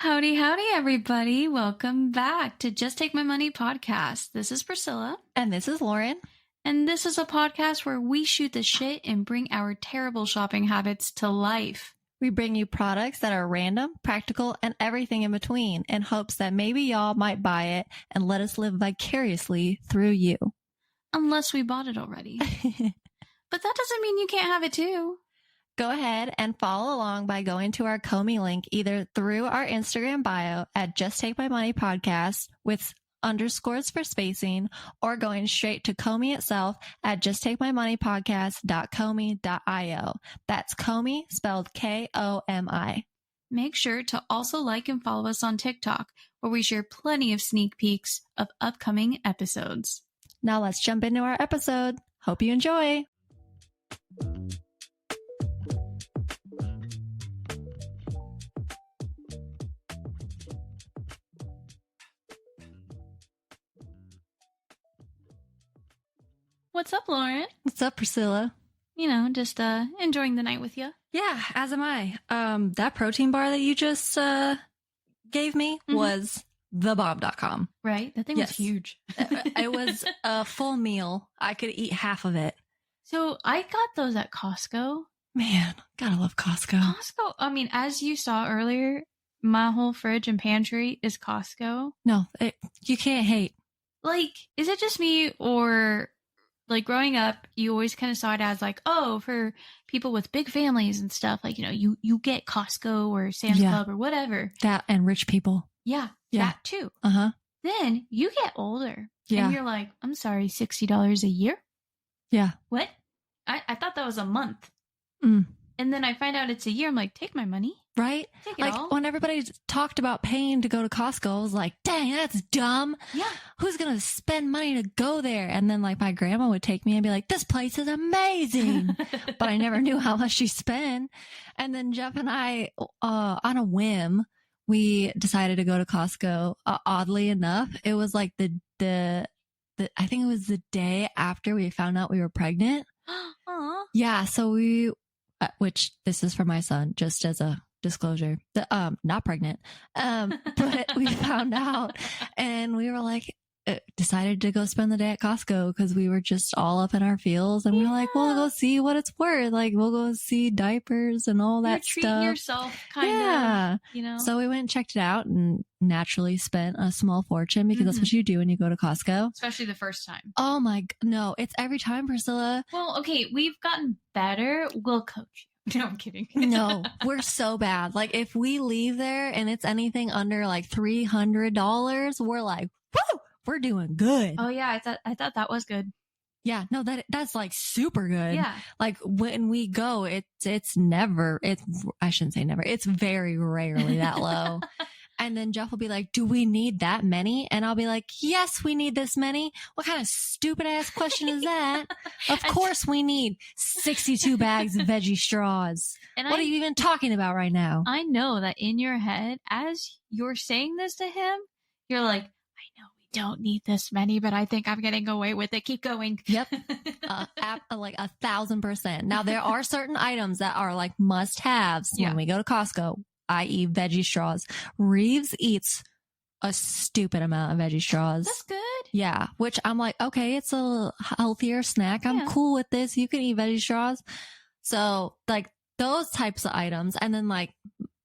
Howdy, howdy, everybody. Welcome back to Just Take My Money podcast. This is Priscilla. And this is Loren. And this is a podcast where we shoot the shit and bring our terrible shopping habits to life. We bring you products that are random, practical, and everything in between in hopes that maybe y'all might buy it and let us live vicariously through you. Unless we bought it already. But that doesn't mean you can't have it too. Go ahead and follow along by going to our Komi link either through our Instagram bio at Just Take My Money Podcast with underscores for spacing, or going straight to Komi itself at justtakemymoneypodcast.komi.io. That's Komi, spelled Komi. Make sure to also like and follow us on TikTok, where we share plenty of sneak peeks of upcoming episodes. Now let's jump into our episode. Hope you enjoy. What's up, Loren? What's up, Priscilla? You know, just enjoying the night with you. Yeah, as am I. That protein bar that you just gave me was thebomb.com. Right? That thing was huge. It was a full meal. I could eat half of it. So I got those at Costco. Man, gotta love Costco. Costco, I mean, as you saw earlier, my whole fridge and pantry is Costco. No, you can't hate. Like, is it just me, or like growing up, you always kind of saw it as like, oh, for people with big families and stuff, like, you know, you get Costco or Sam's Club or whatever. That and rich people. Yeah, that too. Uh-huh. Then you get older and you're like, I'm sorry, $60 a year? Yeah. What? I thought that was a month. Mm. And then I find out it's a year. I'm like, take my money. Right? Take it like all. When everybody talked about paying to go to Costco, I was like, dang, that's dumb. Yeah. Who's going to spend money to go there? And then like my grandma would take me and be like, this place is amazing. But I never knew how much she spent. And then Jeff and I, on a whim, we decided to go to Costco. Oddly enough, it was like the I think it was the day after we found out we were pregnant. Aww. Yeah. So we, which this is for my son, just as a disclosure, not pregnant. But we found out and we were like, decided to go spend the day at Costco because we were just all up in our feels, and we were like, we'll go see what it's worth. Like, we'll go see diapers and all that You're stuff. treating yourself, kind of, you know? So we went and checked it out and naturally spent a small fortune because that's what you do when you go to Costco. Especially the first time. Oh my, no, it's every time, Priscilla. Well, okay, we've gotten better. We'll coach you. No, I'm kidding. No, we're so bad. Like, if we leave there and it's anything under like $300, we're like, woo! We're doing good. Oh yeah, I thought that was good. Yeah, no, that's like super good. Yeah. Like when we go, I shouldn't say never. It's very rarely that low. And then Jeff will be like, do we need that many? And I'll be like, yes, we need this many. What kind of stupid ass question is that? Of course we need 62 bags of veggie straws. And what are you even talking about right now? I know that in your head, as you're saying this to him, you're like, I know we don't need this many, but I think I'm getting away with it. Keep going. Yep. Like 1,000%. Now there are certain items that are like must haves when we go to Costco, i.e. veggie straws. Reeves eats a stupid amount of veggie straws. That's good. Yeah. Which I'm like, okay, it's a healthier snack. I'm cool with this. You can eat veggie straws. So like those types of items. And then like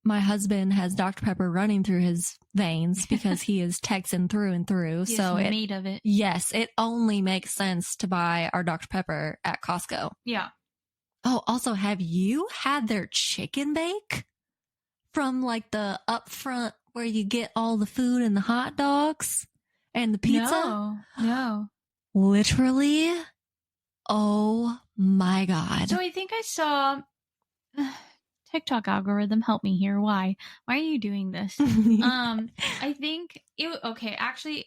my husband has Dr. Pepper running through his veins because he is Texan through and through. He's so made of it. Yes. It only makes sense to buy our Dr. Pepper at Costco. Yeah. Oh, also, have you had their chicken bake from like the upfront where you get all the food and the hot dogs and the pizza? No. Literally. Oh my God. So I think I saw TikTok algorithm, help me here. Why are you doing this? I think actually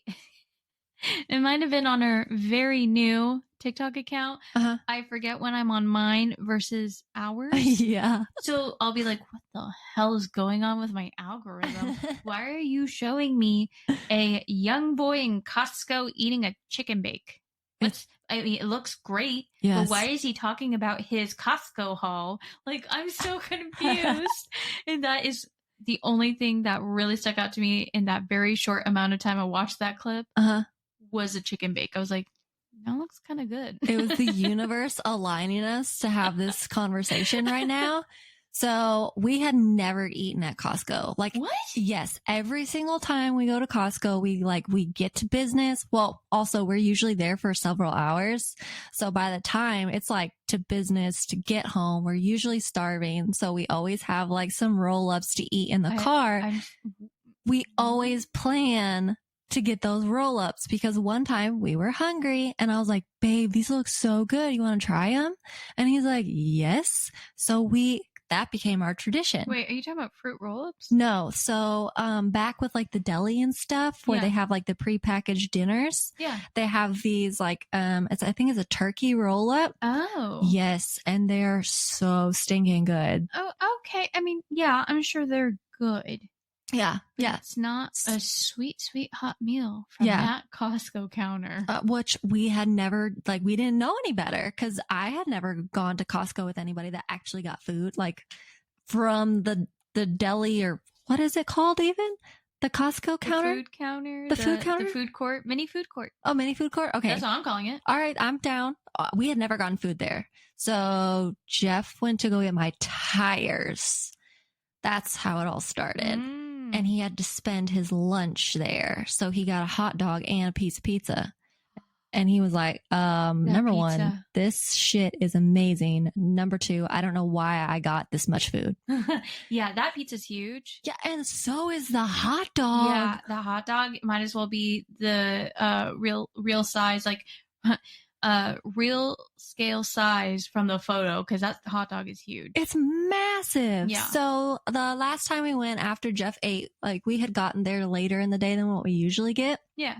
it might have been on our very new TikTok account. I forget when I'm on mine versus ours. Yeah. So I'll be like, what the hell is going on with my algorithm? Why are you showing me a young boy in Costco eating a chicken bake? It looks great, but why is he talking about his Costco haul? Like, I'm so confused. And that is the only thing that really stuck out to me in that very short amount of time I watched that clip was a chicken bake. I was like, that looks kind of good. It was the universe aligning us to have this conversation right now. So we had never eaten at Costco. Like, what? Yes. Every single time we go to Costco, we get to business. Well, also we're usually there for several hours. So by the time it's like to business to get home, we're usually starving. So we always have like some roll-ups to eat in the car. We always plan to get those roll-ups because one time we were hungry and I was like, babe, these look so good. You want to try them? And he's like, yes. So that became our tradition. Wait, are you talking about fruit roll-ups? No. So, back with like the deli and stuff where they have like the prepackaged dinners. Yeah. They have these like, I think it's a turkey roll-up. Oh. Yes. And they're so stinking good. Oh, okay. I mean, yeah, I'm sure they're good. Yeah. Yeah. It's not a sweet, sweet hot meal from that Costco counter. Which we had never, like, we didn't know any better because I had never gone to Costco with anybody that actually got food, like from the deli or what is it called even? The Costco counter? The food counter. The food counter? The food court. Mini food court. Oh, mini food court? Okay. That's what I'm calling it. All right. I'm down. We had never gotten food there. So Jeff went to go get my tires. That's how it all started. And he had to spend his lunch there. So he got a hot dog and a piece of pizza. And he was like, number one, this shit is amazing. Number two, I don't know why I got this much food. Yeah, that pizza's huge. Yeah, and so is the hot dog. Yeah, the hot dog might as well be the real size, like real scale size from the photo, because that hot dog is huge. It's massive. Yeah. So the last time we went after Jeff ate, like we had gotten there later in the day than what we usually get. Yeah.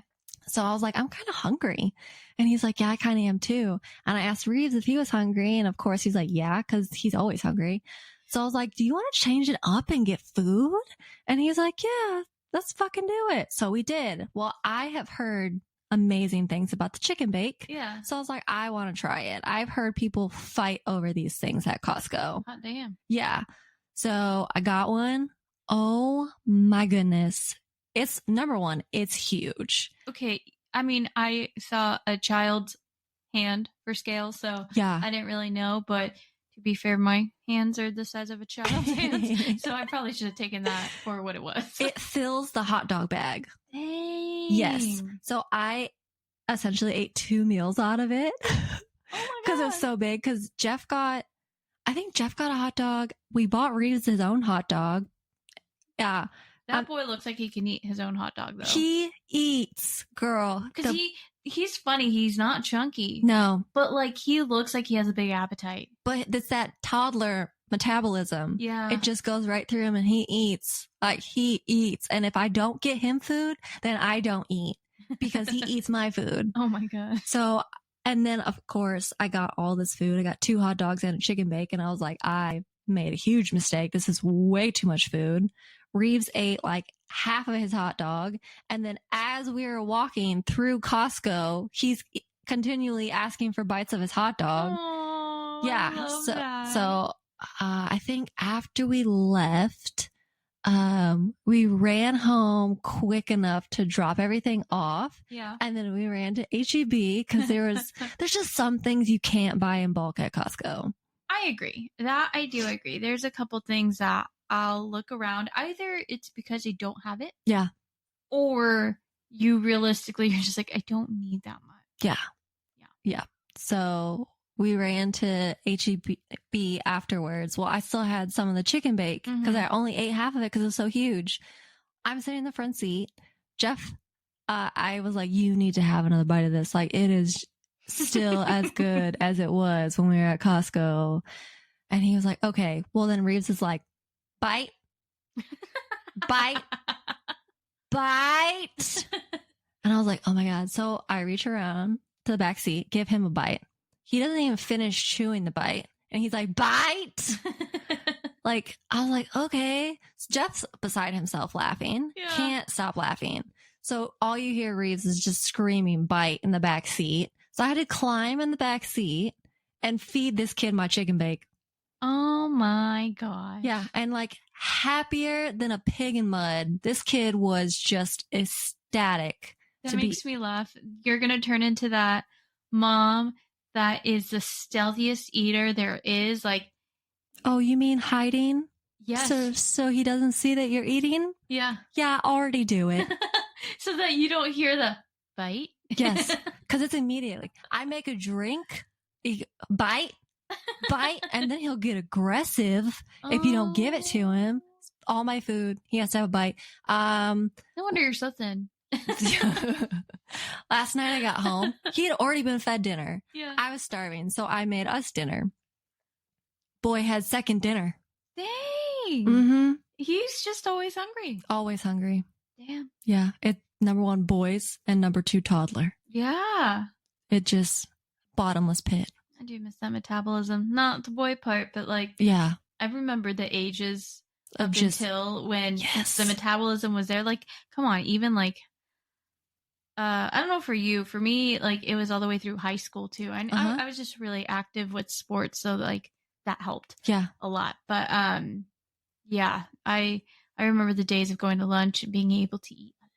So I was like, I'm kind of hungry. And he's like, yeah, I kind of am too. And I asked Reeves if he was hungry. And of course he's like, yeah, because he's always hungry. So I was like, do you want to change it up and get food? And he's like, yeah, let's fucking do it. So we did. Well, I have heard amazing things about the chicken bake. Yeah. So I was like, I want to try it. I've heard people fight over these things at Costco. Hot damn. Yeah. So I got one. Oh my goodness. It's number one. It's huge. Okay. I mean, I saw a child's hand for scale, so yeah, I didn't really know, but to be fair, my hands are the size of a child's hands, so I probably should have taken that for what it was. It fills the hot dog bag. Dang. Yes. So I essentially ate 2 meals out of it. Oh my god. Because it was so big. Because I think Jeff got a hot dog. We bought Reeves his own hot dog. Yeah. That boy looks like he can eat his own hot dog, though. He eats, girl. Because he's funny. He's not chunky. No. But, like, he looks like he has a big appetite. But it's that toddler metabolism. Yeah. It just goes right through him and he eats. Like, he eats. And if I don't get him food, then I don't eat. Because he eats my food. Oh, my God. So, and then, of course, I got all this food. I got 2 hot dogs and a chicken bake. And I was like, I made a huge mistake. This is way too much food. Reeves ate like half of his hot dog. And then as we were walking through Costco, he's continually asking for bites of his hot dog. Aww, yeah. I love So, that. so I think after we left, we ran home quick enough to drop everything off. Yeah. And then we ran to HEB because there's just some things you can't buy in bulk at Costco. I agree. That I do agree. There's a couple things that I'll look around. Either it's because they don't have it. Yeah. Or you realistically, you're just like, I don't need that much. Yeah. Yeah. So we ran to HEB afterwards. Well, I still had some of the chicken bake because I only ate half of it because it was so huge. I'm sitting in the front seat. Jeff, I was like, you need to have another bite of this. Like, it is still as good as it was when we were at Costco. And he was like, okay. Well, then Reeves is like, bite, bite, bite. And I was like, oh my God. So I reach around to the back seat, give him a bite. He doesn't even finish chewing the bite. And he's like, bite. Like, I was like, okay. So Jeff's beside himself laughing. Yeah. Can't stop laughing. So all you hear Reeves is just screaming bite in the back seat. So I had to climb in the back seat and feed this kid my chicken bake. Oh my gosh. Yeah. And like happier than a pig in mud. This kid was just ecstatic. That makes me laugh. You're going to turn into that mom that is the stealthiest eater there is. Like, oh, you mean hiding? yes. So he doesn't see that you're eating? Yeah. Yeah, already do it. So that you don't hear the bite? Yes. Because it's immediately. I make a drink, bite, and then he'll get aggressive if you don't give it to him. All my food, he has to have a bite. No wonder you're so thin. Last night I got home. He had already been fed dinner. Yeah. I was starving, so I made us dinner. Boy had second dinner. Dang. Mm-hmm. He's just always hungry. Always hungry. Damn. Yeah. It number 1, boys, and number 2, toddler. Yeah. It just bottomless pit. I do miss that metabolism. Not the boy part, but like, yeah. I remember the ages of up just, until when yes. the metabolism was there. Like, come on, even like, I don't know for you, for me, like it was all the way through high school too. I was just really active with sports. So like that helped a lot. But, yeah, I remember the days of going to lunch and being able to eat a lot.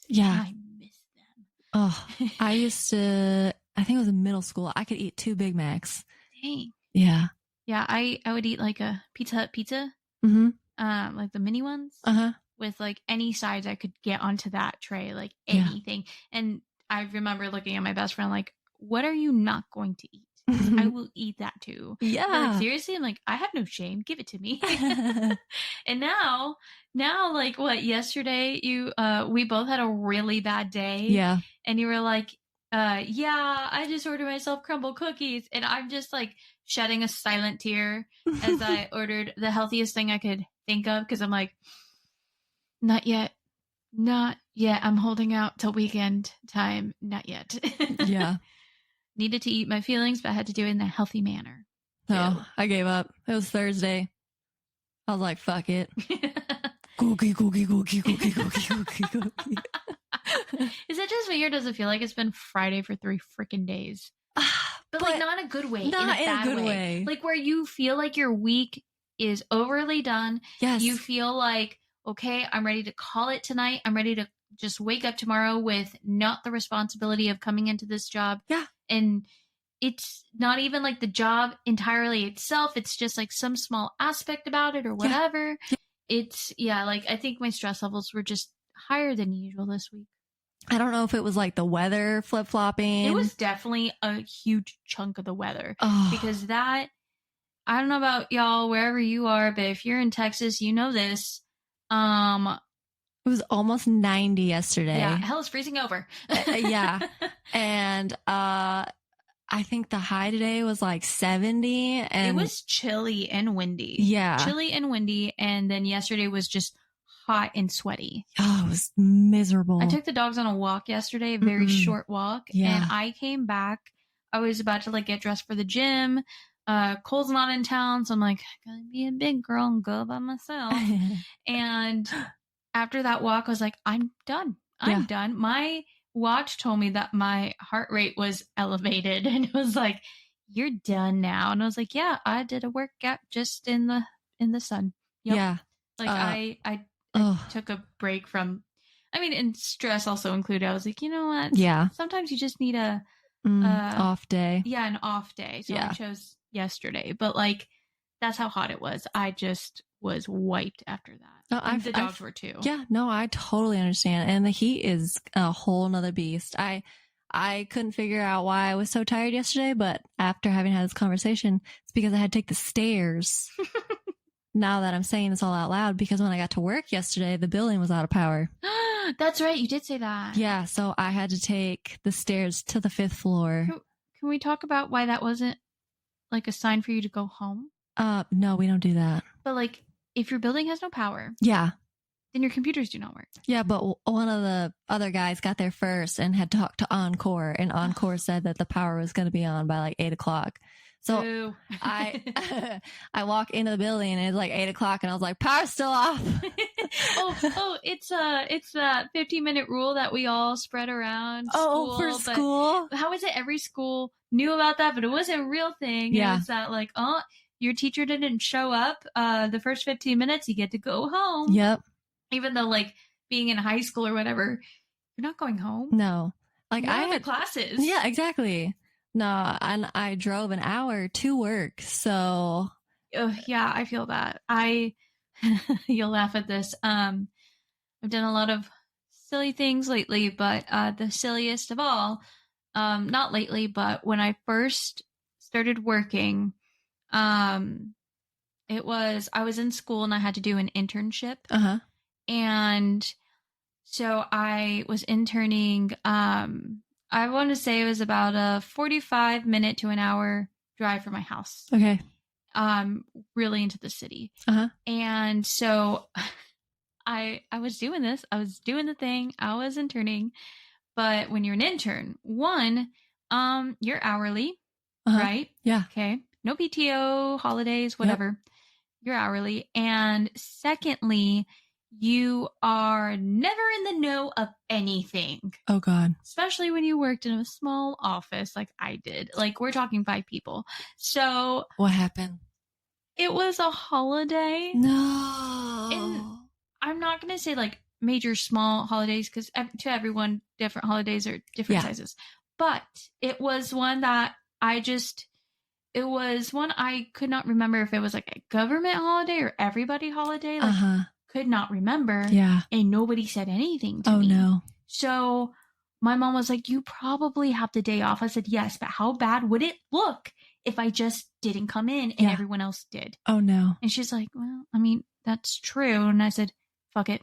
Yeah. I miss them. Oh, I used to, I think it was in middle school. I could eat 2 Big Macs. Dang. Yeah. Yeah. I would eat like a Pizza Hut pizza. Mm-hmm. Like the mini ones. Uh-huh. With like any sides I could get onto that tray, like anything. Yeah. And I remember looking at my best friend like, what are you not going to eat? I will eat that too. Yeah. Like, seriously, I'm like, I have no shame. Give it to me. And now, like what, yesterday we both had a really bad day. Yeah. And you were like, yeah, I just ordered myself crumble cookies. And I'm just like shedding a silent tear as I ordered the healthiest thing I could think of. Cause I'm like, not yet. I'm holding out till weekend time. Not yet. Yeah. Needed to eat my feelings, but I had to do it in a healthy manner. No, I gave up. It was Thursday. I was like, fuck it. Cookie. Is it just me or does it feel like it's been Friday for 3 freaking days? But like not in a good way. Not in a good way. Like where you feel like your week is overly done. Yes. You feel like, okay, I'm ready to call it tonight. I'm ready to just wake up tomorrow with not the responsibility of coming into this job. Yeah. And it's not even like the job entirely itself. It's just like some small aspect about it or whatever. Yeah. It's, like, I think my stress levels were just higher than usual this week. I don't know if it was like the weather flip-flopping. It was definitely a huge chunk of the weather. Because that, I don't know about y'all, wherever you are, but if you're in Texas, you know this. It was almost 90 yesterday. Yeah, hell is freezing over. Yeah. And I think the high today was like 70. And it was chilly and windy. Yeah. Chilly and windy. And then yesterday was just hot and sweaty. Oh, it was miserable. I took the dogs on a walk yesterday, a very short walk. Yeah. And I came back. I was about to like get dressed for the gym. Cole's not in town. So I'm like, gonna be a big girl and go by myself. And after that walk, I was like, I'm done. I'm done. My watch told me that my heart rate was elevated and it was like, you're done now. And I was like, yeah, I did a workout just in the sun. Yep. Yeah. Like I took a break from, and stress also included. I was like, you know what? Yeah. Sometimes you just need a off day. Yeah. An off day. So I chose yesterday, but like, that's how hot it was. I just was wiped after that. No, the dogs were too. Yeah, no, I totally understand. And the heat is a whole nother beast. I couldn't figure out why I was so tired yesterday, but after having had this conversation, it's because I had to take the stairs. Now that I'm saying this all out loud, because when I got to work yesterday, the building was out of power. That's right. You did say that. Yeah, so I had to take the stairs to the 5th floor. Can we talk about why that wasn't like a sign for you to go home? No, we don't do that. But like, if your building has no power, then your computers do not work. Yeah, but one of the other guys got there first and had talked to Encore, and Encore said that the power was going to be on by like 8 o'clock. So I walk into the building and it's like 8 o'clock, and I was like, power's still off. It's that 15-minute rule that we all spread around. For school. How is it? Every school knew about that, but it wasn't a real thing. Yeah, it's that like, your teacher didn't show up the first 15 minutes, you get to go home. Yep. Even though, like, being in high school or whatever, you're not going home. No. Like, I had classes. Yeah, exactly. No, and I drove an hour to work, so. Yeah, I feel that. You'll laugh at this. I've done a lot of silly things lately, but the silliest of all, not lately, but when I first started working, I was in school and I had to do an internship. Uh-huh. And so I was interning, I want to say it was about a 45-minute to an hour drive from my house. Okay. Really into the city. Uh-huh. And so I was doing this. I was doing the thing. I was interning. But when you're an intern, one, you're hourly, right? Yeah. Okay. No PTO, holidays, whatever. Yep. You're hourly. And secondly, you are never in the know of anything. Oh, God. Especially when you worked in a small office like I did. Like, we're talking 5 people. So. What happened? It was a holiday. No. And I'm not going to say, like, major, small holidays, because to everyone, different holidays are different sizes. But it was one that it was one I could not remember if it was, like, a government holiday or everybody holiday. Like, could not remember. Yeah. And nobody said anything to me. Oh, no. So my mom was like, you probably have the day off. I said, yes, but how bad would it look if I just didn't come in and everyone else did? Oh, no. And she's like, well, I mean, that's true. And I said, fuck it.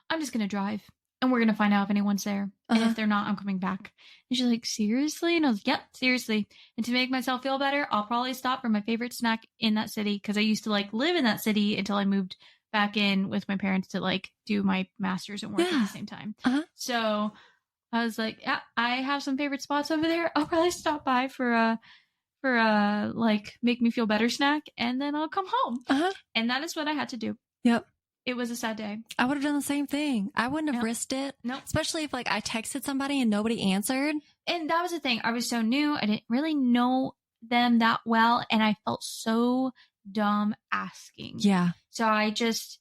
I'm just going to drive and we're going to find out if anyone's there. And if they're not, I'm coming back. And she's like, seriously? And I was like, yep, seriously. And to make myself feel better, I'll probably stop for my favorite snack in that city, because I used to, like, live in that city until I moved back in with my parents to, like, do my master's and work at the same time. So I was like, yeah, I have some favorite spots over there. I'll probably stop by for like, make me feel better snack, and then I'll come home. And that is what I had to do. Yep. It was a sad day. I would have done the same thing. I wouldn't have risked it. No. Especially if, like, I texted somebody and nobody answered. And that was the thing. I was so new. I didn't really know them that well. And I felt so dumb asking. Yeah. So I just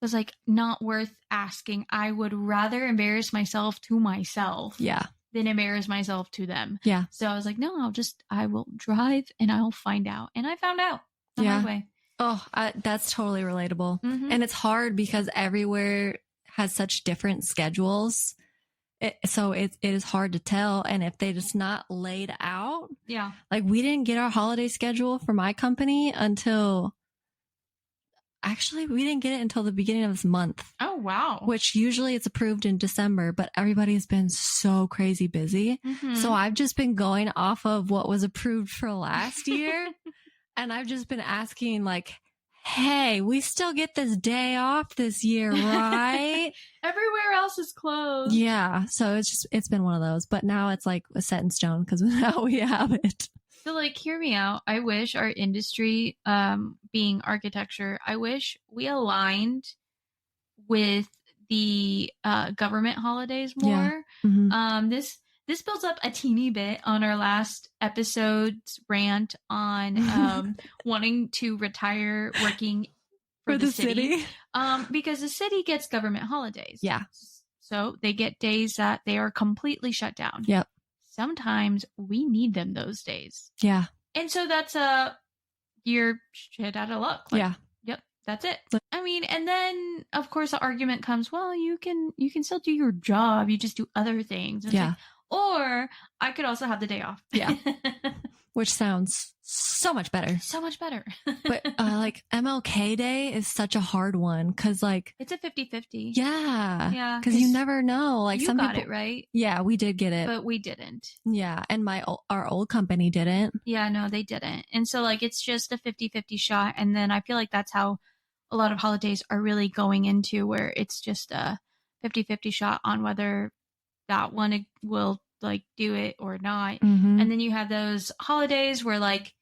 was like, not worth asking. I would rather embarrass myself to myself. Yeah. Than embarrass myself to them. Yeah. So I was like, no, I will drive and I'll find out. And I found out the hard way. Oh, that's totally relatable. And it's hard because everywhere has such different schedules. So it is hard to tell. And if they just not laid out. Yeah. Like, we didn't get our holiday schedule for my company until, actually, we didn't get it until the beginning of this month. Oh, wow. Which usually it's approved in December, but everybody's been so crazy busy. So I've just been going off of what was approved for last year. And I've just been asking, like, hey, we still get this day off this year, right? Everywhere else is closed. Yeah. So it's been one of those. But now it's like set in stone because now we have it. So, like, hear me out. I wish our industry, being architecture, I wish we aligned with the government holidays more. Yeah. This builds up a teeny bit on our last episode's rant on wanting to retire working for the city. Because the city gets government holidays. Yeah. So they get days that they are completely shut down. Yep. Sometimes we need them those days. Yeah. And so that's you're shit out of luck. Like, yeah. Yep. That's it. I mean, and then of course the argument comes, well, you can still do your job. You just do other things. And yeah. Or I could also have the day off. Yeah. Which sounds so much better. So much better. But like MLK Day is such a hard one because, like, it's a 50-50. Yeah. Yeah. Because you never know. Like, you some got people, it right. Yeah, we did get it. But we didn't. Yeah. And our old company didn't. Yeah, no, they didn't. And so, like, it's just a 50-50 shot. And then I feel like that's how a lot of holidays are really going into, where it's just a 50-50 shot on whether that one will, like, do it or not. And then you have those holidays where, like,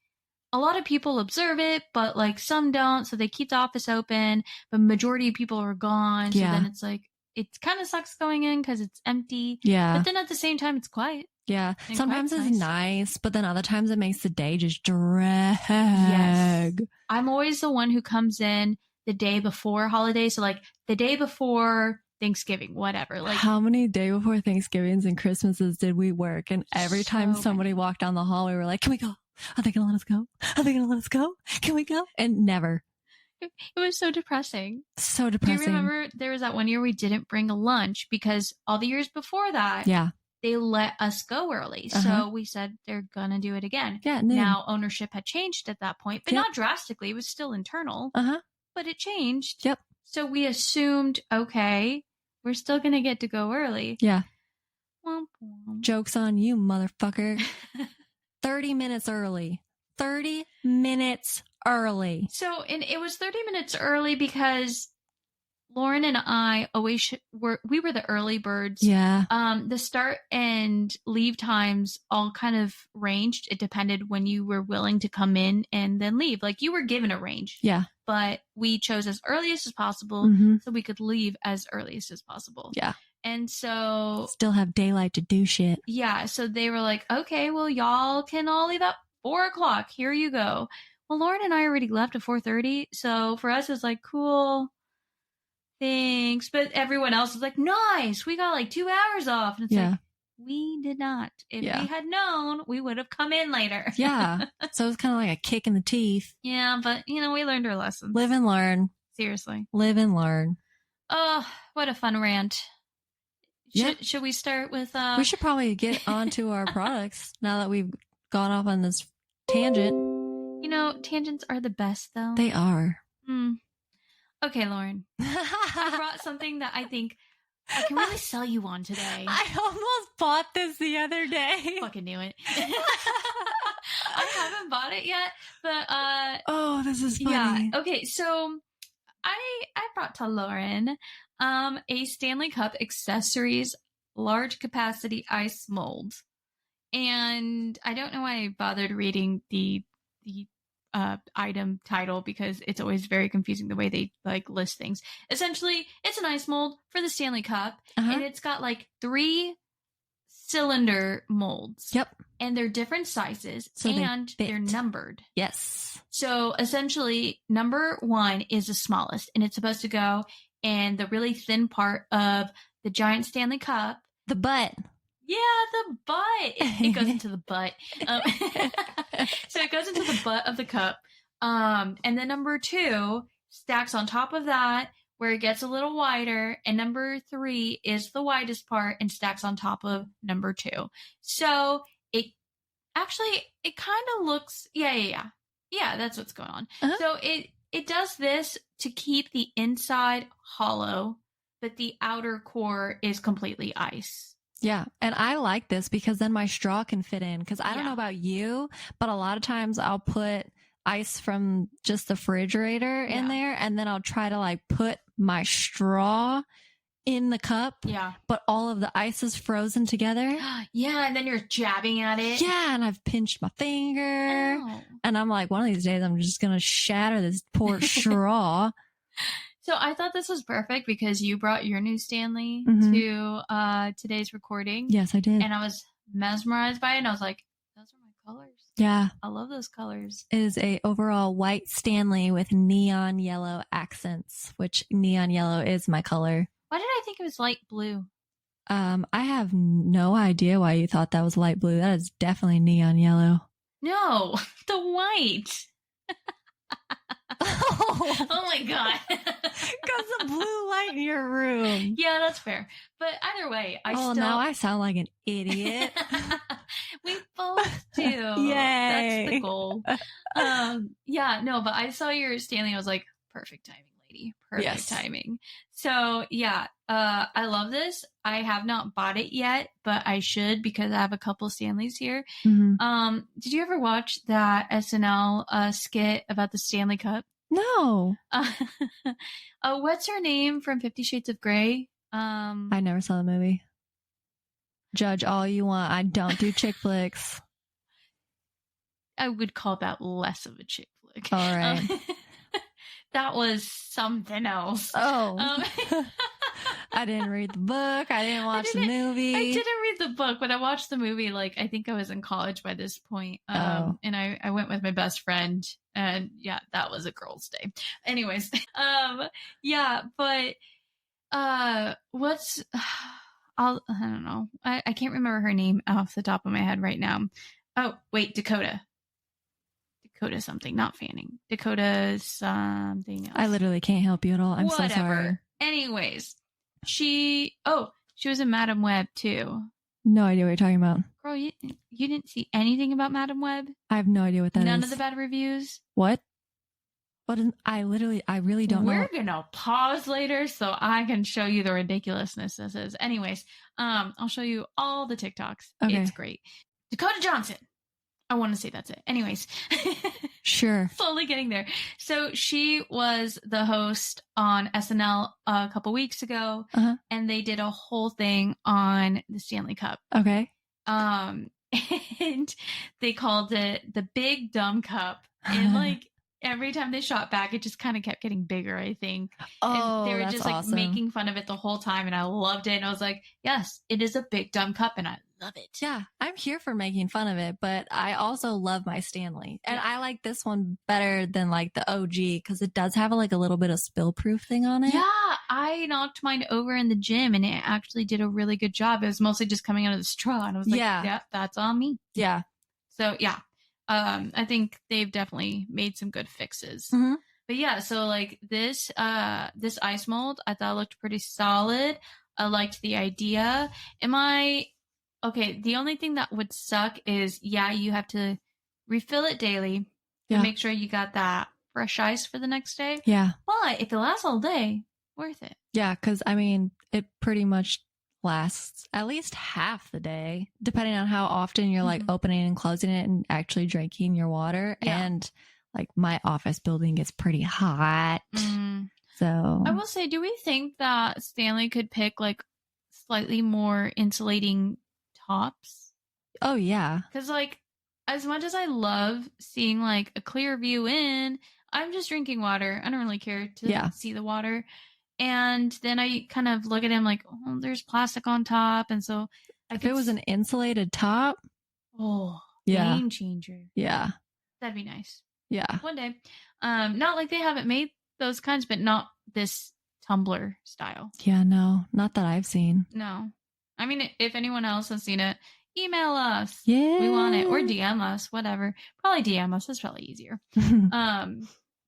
a lot of people observe it, but, like, some don't, so they keep the office open, but majority of people are gone. So then it's like, it kind of sucks going in because it's empty. Yeah. But then at the same time, it's quiet. Yeah. And Sometimes quite it's nice. nice, but then other times it makes the day just drag. Yes. I'm always the one who comes in the day before holiday. So like the day before Thanksgiving, whatever. Like how many day before Thanksgivings and Christmases did we work? And every time So somebody many. walked down the hall, we were like, can we go? Are they going to let us go? Are they going to let us go? Can we go? And never. It was so depressing. So Do depressing. you remember there was that one year we didn't bring a lunch because all the years before that, Yeah. they let us go early. So we said they're going to do it again. Yeah. Noon. Now ownership had changed at that point, but Yep. not drastically. It was still internal, Uh-huh. but it changed. Yep. So we assumed, okay, we're still going to get to go early. Yeah. Womp womp. Joke's on you, motherfucker. 30 minutes early. 30 minutes early. So, and it was 30 minutes early because Loren and I always we were the early birds. Yeah. The start and leave times all kind of ranged. It depended when you were willing to come in and then leave. Like you were given a range. Yeah. But we chose as earliest as possible so we could leave as earliest as possible. Yeah. And so still have daylight to do shit. Yeah. So they were like, okay, well, y'all can all leave at 4:00. Here you go. Well, Loren and I already left at 4:30. So for us, it's like, cool. Thanks. But everyone else is like, nice. We got like 2 hours off. And it's like, we did not. If we had known, we would have come in later. Yeah. So it was kind of like a kick in the teeth. Yeah. But, we learned our lessons. Live and learn. Seriously. Live and learn. Oh, what a fun rant. Should we start with... We should probably get onto our products now that we've gone off on this tangent. Tangents are the best, though. They are. Okay, Loren. I brought something that I think I can really sell you on today. I almost bought this the other day. Fucking knew it. I haven't bought it yet, but oh, this is funny. Yeah. Okay, so I brought to Loren a Stanley Cup accessories large capacity ice mold. And I don't know why I bothered reading the item title because it's always very confusing the way they list things. Essentially, it's an ice mold for the Stanley Cup, and it's got 3 cylinder molds. Yep. And they're different sizes, and they're numbered. Yes. So essentially, number 1 is the smallest, and it's supposed to go in the really thin part of the giant Stanley Cup. The butt. Yeah, the butt. It goes into the butt. So it goes into the butt of the cup. And then number 2 stacks on top of that where it gets a little wider. And number 3 is the widest part and stacks on top of number 2. So it kind of looks, yeah, that's what's going on. So it does this to keep the inside hollow, but the outer core is completely ice. Yeah. And I like this because then my straw can fit in. Because I don't know about you, but a lot of times I'll put ice from just the refrigerator in there, and then I'll try to put my straw in the cup. Yeah. But all of the ice is frozen together. Yeah. And then you're jabbing at it. Yeah. And I've pinched my finger. Oh. And I'm like, one of these days I'm just going to shatter this poor straw. So I thought this was perfect because you brought your new Stanley to today's recording. Yes, I did. And I was mesmerized by it. And I was like, those are my colors. Yeah. I love those colors. It is a overall white Stanley with neon yellow accents, which neon yellow is my color. Why did I think it was light blue? I have no idea why you thought that was light blue. That is definitely neon yellow. No, the white. Oh my god. Because the blue light in your room. Yeah, that's fair. But either way, now I sound like an idiot. We both do. Yay. That's the goal. Yeah, no, but I saw your Stanley. I was like, perfect timing, lady. Perfect timing. So yeah, I love this. I have not bought it yet, but I should because I have a couple Stanleys here. Mm-hmm. Did you ever watch that SNL skit about the Stanley Cup? No. What's her name from 50 Shades of Grey? I never saw the movie. Judge all you want. I don't do chick flicks. I would call that less of a chick flick. All right. That was something else. Oh. I didn't read the book. I didn't watch the movie. I didn't read the book, but I watched the movie. Like, I think I was in college by this point. And I went with my best friend, and yeah, that was a girl's day. Anyways, yeah, but I don't know. I can't remember her name off the top of my head right now. Oh, wait, Dakota something, not Fanning. Dakota something else. I literally can't help you at all. I'm so sorry. Anyways, she was in Madam Web too. No idea what you're talking about. Girl, you didn't see anything about Madam Web? I have no idea what that is. None of the bad reviews? What? I really don't know. We're gonna pause later so I can show you the ridiculousness this is. Anyways, I'll show you all the TikToks. Okay. It's great. Dakota Johnson. I want to say that's it. Anyways. Sure. Slowly getting there. So she was the host on SNL a couple weeks ago, and they did a whole thing on the Stanley Cup. Okay. And they called it the Big Dumb Cup. And like every time they shot back, it just kind of kept getting bigger, I think. Oh, and they were that's just like awesome. making fun of it the whole time, and I loved it. And I was like, yes, it is a big dumb cup, and I love it. Yeah, I'm here for making fun of it, but I also love my Stanley. And I like this one better than like the OG because it does have a little bit of spill proof thing on it. Yeah, I knocked mine over in the gym, and it actually did a really good job. It was mostly just coming out of the straw, and I was like, yeah, that's on me. Yeah. So yeah. I think they've definitely made some good fixes. Mm-hmm. But yeah, so like this ice mold, I thought looked pretty solid. I liked the idea. Okay, the only thing that would suck is, you have to refill it daily to make sure you got that fresh ice for the next day. Yeah. But if it lasts all day, worth it. Yeah, because I mean, it pretty much lasts at least half the day, depending on how often you're like opening and closing it and actually drinking your water. Yeah. And like my office building gets pretty hot. So I will say, do we think that Stanley could pick like slightly more insulating tops? Oh yeah. Because like as much as I love seeing like a clear view in, I'm just drinking water. I don't really care to see the water. And then I kind of look at him like, oh, there's plastic on top. And so if it was an insulated top, game changer. Yeah. That'd be nice. Yeah. One day. Not like they haven't made those kinds, but not this tumbler style. Yeah, no, not that I've seen. No. I mean, if anyone else has seen it, email us. Yeah. We want it. Or DM us, whatever. Probably DM us. That's probably easier.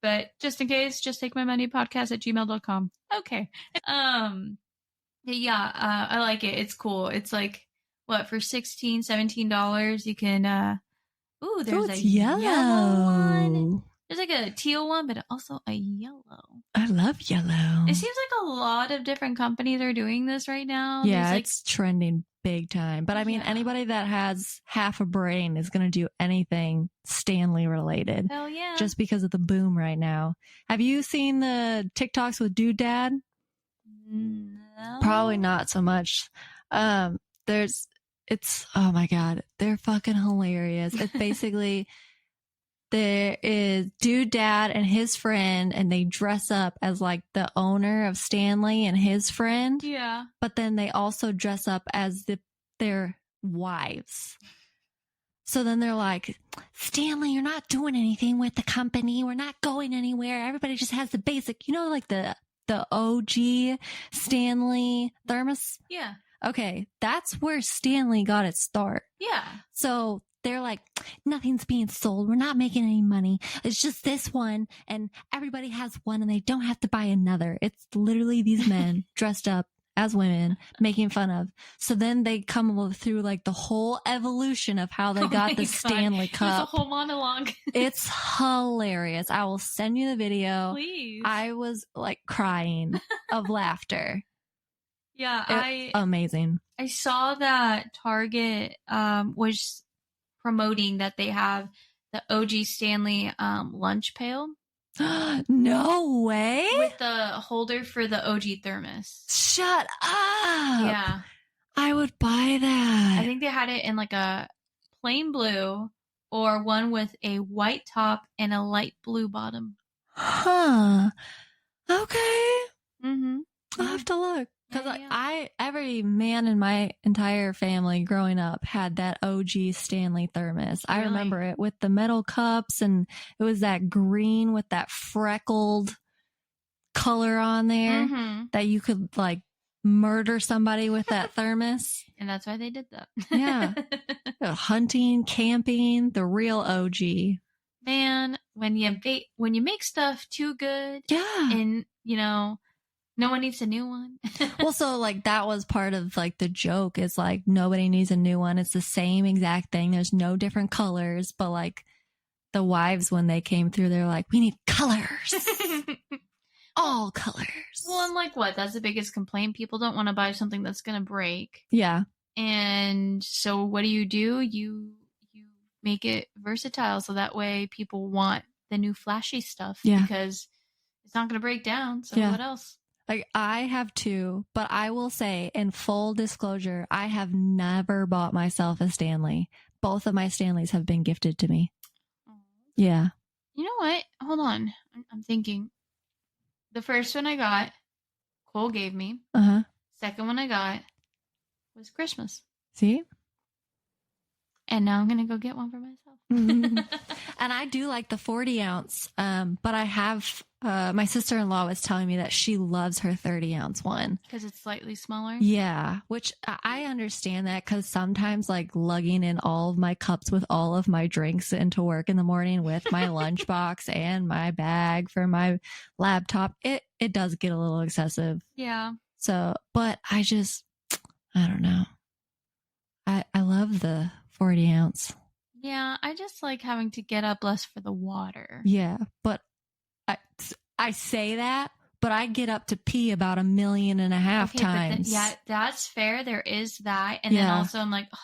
But just in case, just take my money podcast at gmail.com. Okay. Yeah, I like it. It's cool. It's like, what, for $16, $17, you can, there's a yellow one. There's like a teal one, but also a yellow. I love yellow. It seems like a lot of different companies are doing this right now. Yeah, it's trending big time. But I mean, anybody that has half a brain is going to do anything Stanley related. Hell yeah. Just because of the boom right now. Have you seen the TikToks with Dude Dad? No. Probably not so much. Oh my God. They're fucking hilarious. It's basically... There is Dude Dad and his friend, and they dress up as like the owner of Stanley and his friend. Yeah. But then they also dress up as their wives. So then they're like, Stanley, you're not doing anything with the company. We're not going anywhere. Everybody just has the basic, like the OG Stanley thermos. Yeah. Okay. That's where Stanley got its start. Yeah. So they're like, nothing's being sold. We're not making any money. It's just this one, and everybody has one, and they don't have to buy another. It's literally these men dressed up as women making fun of. So then they come through like the whole evolution of how they got the Stanley Cup. There's a whole monologue. It's hilarious. I will send you the video. Please. I was like crying of laughter. Yeah, amazing. I saw that Target was promoting that they have the OG Stanley lunch pail. No way. With the holder for the OG thermos. Shut up. Yeah. I would buy that. I think they had it in like a plain blue or one with a white top and a light blue bottom. Huh. Okay. Mm-hmm. I'll have to look. Because Yeah. every man in my entire family growing up had that OG Stanley thermos. I Really? remember it with the metal cups, and it was that green with that freckled color on there Mm-hmm. that you could like murder somebody with that thermos. And that's why they did that. Yeah. Hunting, camping, the real OG. Man, when you make stuff too good, Yeah. and no one needs a new one. Well, so like that was part of like the joke is like nobody needs a new one. It's the same exact thing. There's no different colors, but like the wives when they came through, they're like, we need colors. All colors. Well, and like what? That's the biggest complaint. People don't want to buy something that's gonna break. Yeah. And so what do? You make it versatile so that way people want the new flashy stuff because it's not gonna break down. So what else? Like I have two, but I will say in full disclosure, I have never bought myself a Stanley. Both of my Stanleys have been gifted to me. Yeah. You know what? Hold on. I'm thinking. The first one I got, Cole gave me. Uh-huh. Second one I got was Christmas. See? And now I'm going to go get one for myself. Mm-hmm. And I do like the 40 ounce. But I have, my sister-in-law was telling me that she loves her 30 ounce one. Because it's slightly smaller? Yeah. Which I understand that because sometimes like lugging in all of my cups with all of my drinks into work in the morning with my lunchbox and my bag for my laptop, it does get a little excessive. Yeah. So, but I don't know. I love the 40 ounce. Yeah, I just like having to get up less for the water. Yeah, but I say that, but I get up to pee about 1.5 million times. Yeah, that's fair. There is that. And then also I'm like, oh,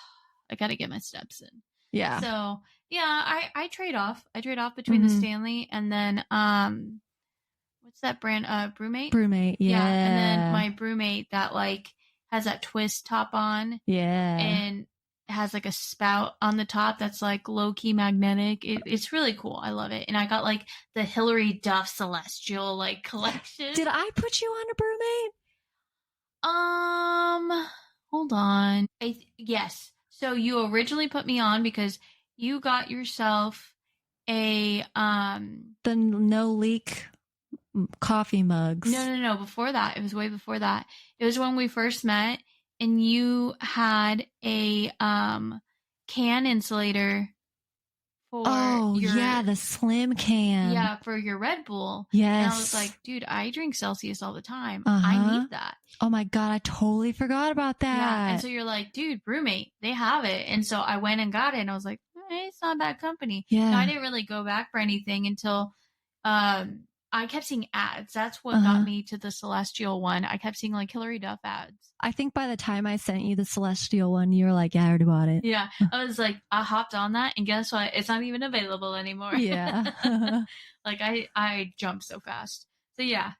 I got to get my steps in. Yeah. So, yeah, I trade off. I trade off between the Stanley and then, what's that brand? Brewmate? Brewmate, yeah. And then my Brewmate that like has that twist top on. Yeah. And has like a spout on the top that's like low-key magnetic. It's really cool. I love it. And I got like the Hilary Duff Celestial like collection. Did I put you on a Brewmate? Hold on. Yes. So you originally put me on because you got yourself a the no leak coffee mugs. No. Before that, it was way before that. It was when we first met. And you had a can insulator for the slim can. Yeah, for your Red Bull. Yes. And I was like, dude, I drink Celsius all the time. I need that. Oh my God, I totally forgot about that. Yeah, and so you're like, dude, Brewmate, they have it. And so I went and got it and I was like, it's not a bad company. Yeah. Now, I didn't really go back for anything until I kept seeing ads. That's what got me to the Celestial one. I kept seeing like Hilary Duff ads. I think by the time I sent you the Celestial one, you were like, yeah, I already bought it. Yeah. I was like, I hopped on that and guess what? It's not even available anymore. Yeah. Like I jumped so fast. So yeah.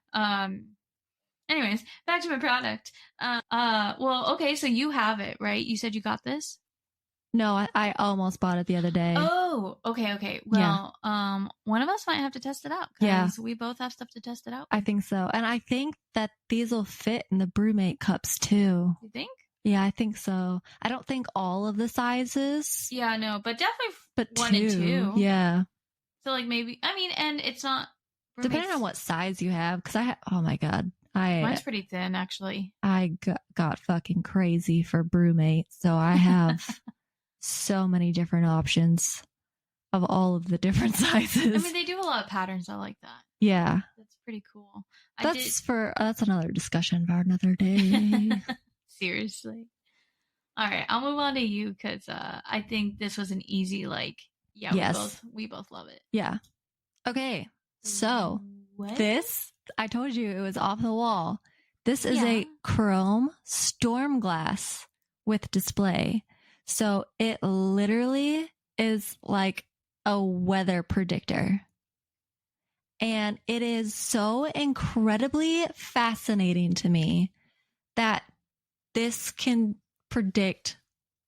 Anyways, back to my product. Well, okay, so you have it, right? You said you got this? No, I almost bought it the other day. Oh, okay. Well, one of us might have to test it out. Yeah. We both have stuff to test it out. I think so. And I think that these will fit in the Brewmate cups too. You think? Yeah, I think so. I don't think all of the sizes. Yeah, no, but definitely but 1 and 2. Yeah. So like maybe, and it's not. Depending on what size you have. Because oh my God. Mine's pretty thin, actually. I got fucking crazy for Brewmate. So I have so many different options of all of the different sizes. I mean, they do a lot of patterns. I like that. Yeah. That's pretty cool. That's another discussion for another day. Seriously. All right, I'll move on to you because I think this was an easy, yes. we both love it. Yeah. Okay. So this, I told you it was off the wall. This is a chrome storm glass with display. So it literally is like a weather predictor. And it is so incredibly fascinating to me that this can predict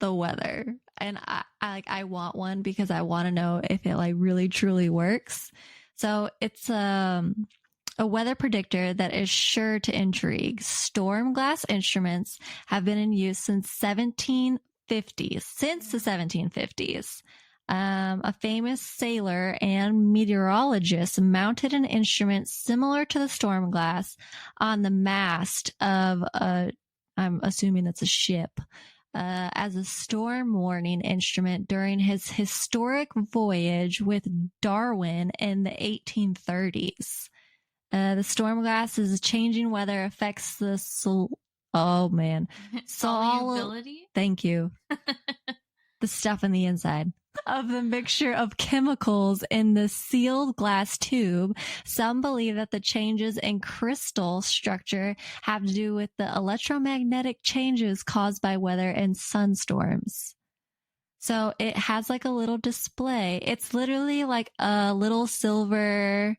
the weather. And I want one because I want to know if it like really truly works. So it's a weather predictor that is sure to intrigue. Storm glass instruments have been in use since the 1750s. A famous sailor and meteorologist mounted an instrument similar to the storm glass on the mast of I'm assuming that's a ship, as a storm warning instrument during his historic voyage with Darwin in the 1830s. The storm glass is changing weather affects the solubility. Thank you. The stuff in the inside of the mixture of chemicals in the sealed glass tube. Some believe that the changes in crystal structure have to do with the electromagnetic changes caused by weather and sunstorms. So it has like a little display. It's literally like a little silver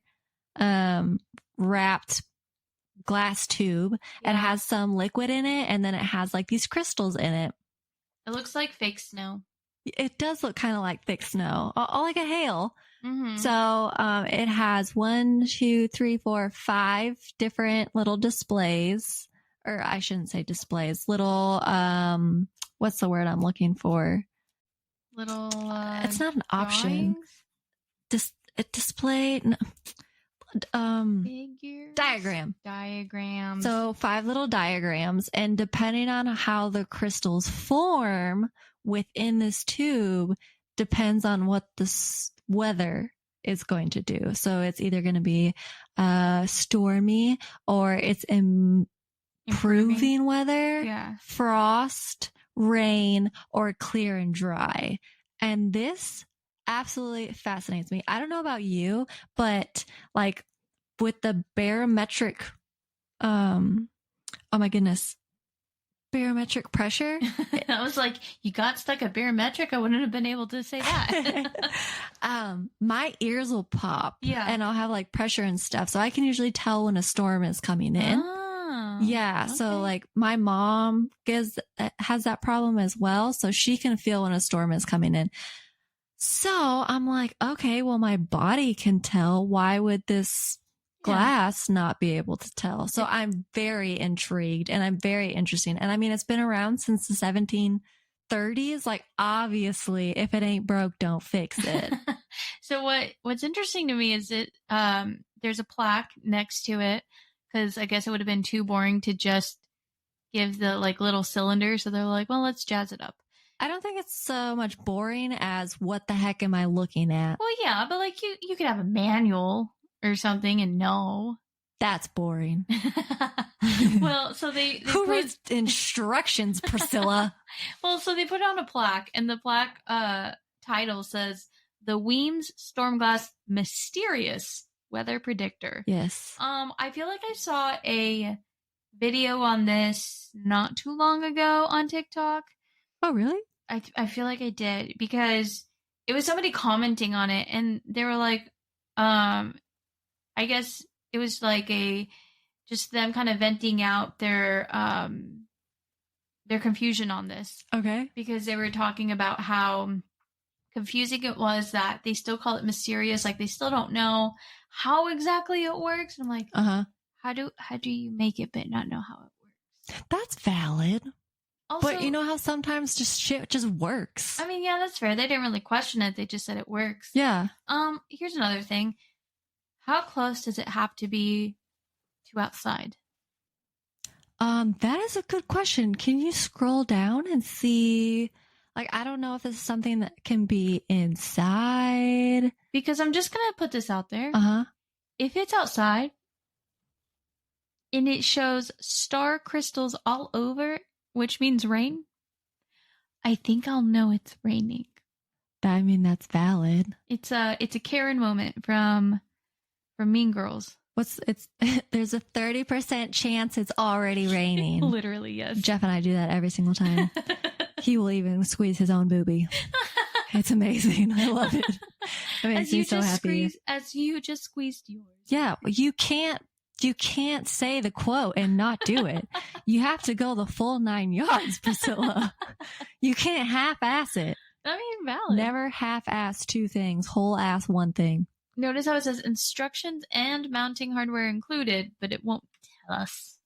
wrapped glass tube. Yeah. It has some liquid in it, and then it has like these crystals in it. It looks like fake snow. It does look kind of like thick snow, like a hail. Mm-hmm. So it has 5 different little displays, or I shouldn't say displays, little, what's the word I'm looking for? Little, it's not an option. Display, figures? Diagrams. So 5 little diagrams, and depending on how the crystals form within this tube depends on what the weather is going to do. So it's either going to be stormy, or it's improving weather, frost, rain, or clear and dry. And this absolutely fascinates me. I don't know about you, but like with the barometric, oh my goodness, barometric pressure. I was like, you got stuck at barometric? I wouldn't have been able to say that. My ears will pop. Yeah. And I'll have like pressure and stuff. So I can usually tell when a storm is coming in. Oh, yeah. okay. So like my mom has that problem as well. So she can feel when a storm is coming in. So I'm like, okay, well, my body can tell. Why would this glass not be able to tell? So I'm very intrigued, and I'm very interesting. And I mean, it's been around since the 1730s. Like, obviously, if it ain't broke, don't fix it. So what's interesting to me is that there's a plaque next to it, because I guess it would have been too boring to just give the like little cylinder. So they're like, well, let's jazz it up. I don't think it's so much boring as what the heck am I looking at? Well, yeah, but like you could have a manual or something and know. That's boring. Well, so they who reads instructions, Priscilla? Well, so they put on a plaque, and the plaque title says the Weems Stormglass Mysterious Weather Predictor. Yes. I feel like I saw a video on this not too long ago on TikTok. Oh, really? I feel like I did, because it was somebody commenting on it, and they were like, I guess it was like just them kind of venting out their confusion on this. Okay. Because they were talking about how confusing it was that they still call it mysterious, like they still don't know how exactly it works. And I'm like, how do you make it but not know how it works? That's valid. Also, but you know how sometimes shit just works. I mean, yeah, that's fair. They didn't really question it. They just said it works. Yeah. Here's another thing. How close does it have to be to outside? That is a good question. Can you scroll down and see? Like, I don't know if this is something that can be inside. Because I'm just going to put this out there. If it's outside and it shows star crystals all over, which means rain, I think I'll know it's raining. I mean, that's valid. It's a Karen moment from Mean Girls. There's a 30% chance it's already raining. Literally, yes. Jeff and I do that every single time. He will even squeeze his own boobie. It's amazing. I love it. It makes me so happy. As you just squeezed yours. Yeah, you can't say the quote and not do it. You have to go the full 9 yards, Priscilla. You can't half-ass it. I mean, valid. Never half-ass two things. Whole ass one thing. notice how it says instructions and mounting hardware included, but it won't tell us.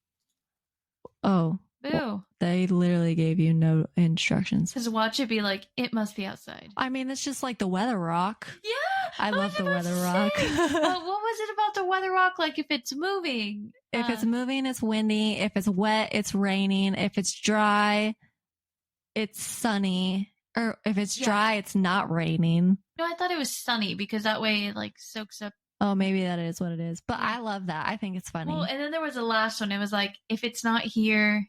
Oh. Boo. Well, they literally gave you no instructions. Because watch it be like, it must be outside. I mean, it's just like the weather rock. Yeah. I love the weather rock. What was it about the weather rock? Like if it's moving. If it's moving, it's windy. If it's wet, it's raining. If it's dry, it's sunny. Or if it's dry, it's not raining. No, I thought it was sunny because that way it like soaks up. Oh, maybe that is what it is. But I love that. I think it's funny. Well, and then there was the last one. It was like, if it's not here,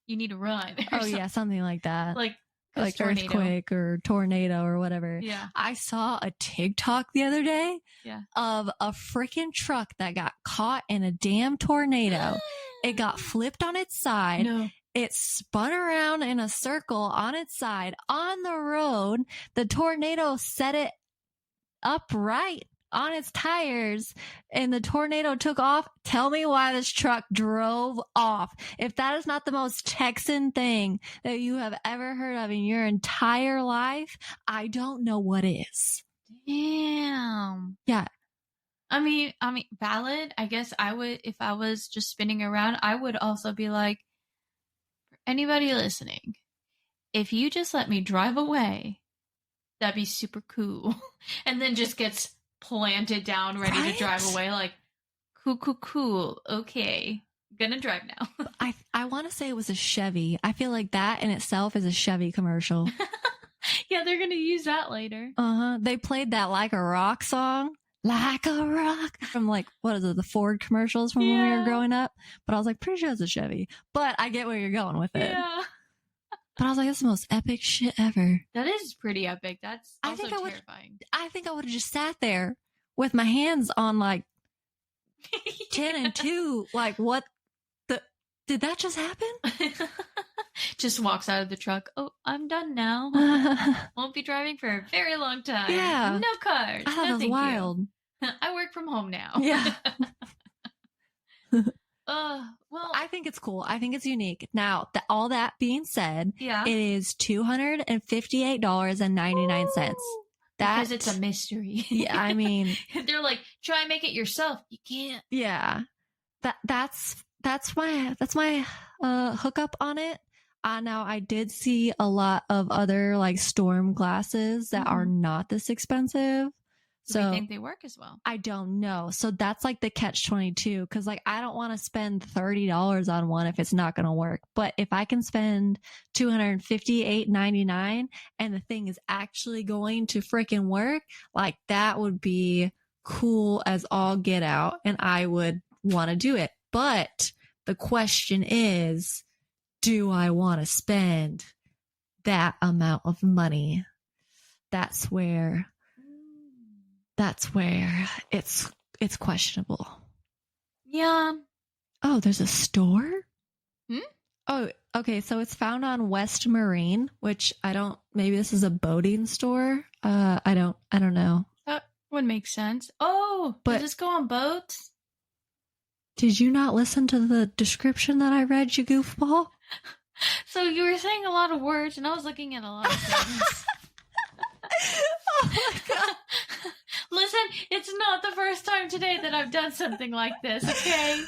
you need to run. Oh, yeah, something like that. Like earthquake or tornado or whatever. Yeah. I saw a TikTok the other day of a freaking truck that got caught in a damn tornado. It got flipped on its side. No. It spun around in a circle on its side on the road. The tornado set it upright on its tires and the tornado took off. Tell me why this truck drove off. If that is not the most Texan thing that you have ever heard of in your entire life, I don't know what is. Damn. Yeah. I mean, valid. I guess I would, if I was just spinning around, I would also be like, for anybody listening, if you just let me drive away, that'd be super cool. And then just gets planted down, ready to drive away. Like, cool. Okay, gonna drive now. I want to say it was a Chevy. I feel like that in itself is a Chevy commercial. Yeah, they're gonna use that later. They played that Like a Rock song. Like a Rock from like, what is it, the Ford commercials from when we were growing up. But I was like, pretty sure it's a Chevy. But I get where you're going with it. Yeah. But I was like, that's the most epic shit ever. That is pretty epic. That's also terrifying. I think I would have just sat there with my hands on like 10 and 2. Like, what did that just happen? Just walks out of the truck. Oh, I'm done now. Won't be driving for a very long time. Yeah. No cars. I thought it was wild. I work from home now. Yeah. Well, I think it's cool. I think it's unique. Now, all that being said, it is $258.99. Because it's a mystery. Yeah, I mean, they're like, try and make it yourself. You can't. Yeah, that's my hookup on it. Now I did see a lot of other like storm glasses that are not this expensive. Do you think they work as well? I don't know. So that's like the catch-22 because like I don't want to spend $30 on one if it's not going to work. But if I can spend $258.99 and the thing is actually going to freaking work, like that would be cool as all get out, and I would want to do it. But the question is, do I want to spend that amount of money? That's where it's questionable. Yeah. Oh, there's a store? Hmm? Oh, okay. So it's found on West Marine, which maybe this is a boating store. I don't know. That would make sense. Oh, does this go on boats? Did you not listen to the description that I read, you goofball? So you were saying a lot of words and I was looking at a lot of things. Oh my God. Listen, it's not the first time today that I've done something like this, okay?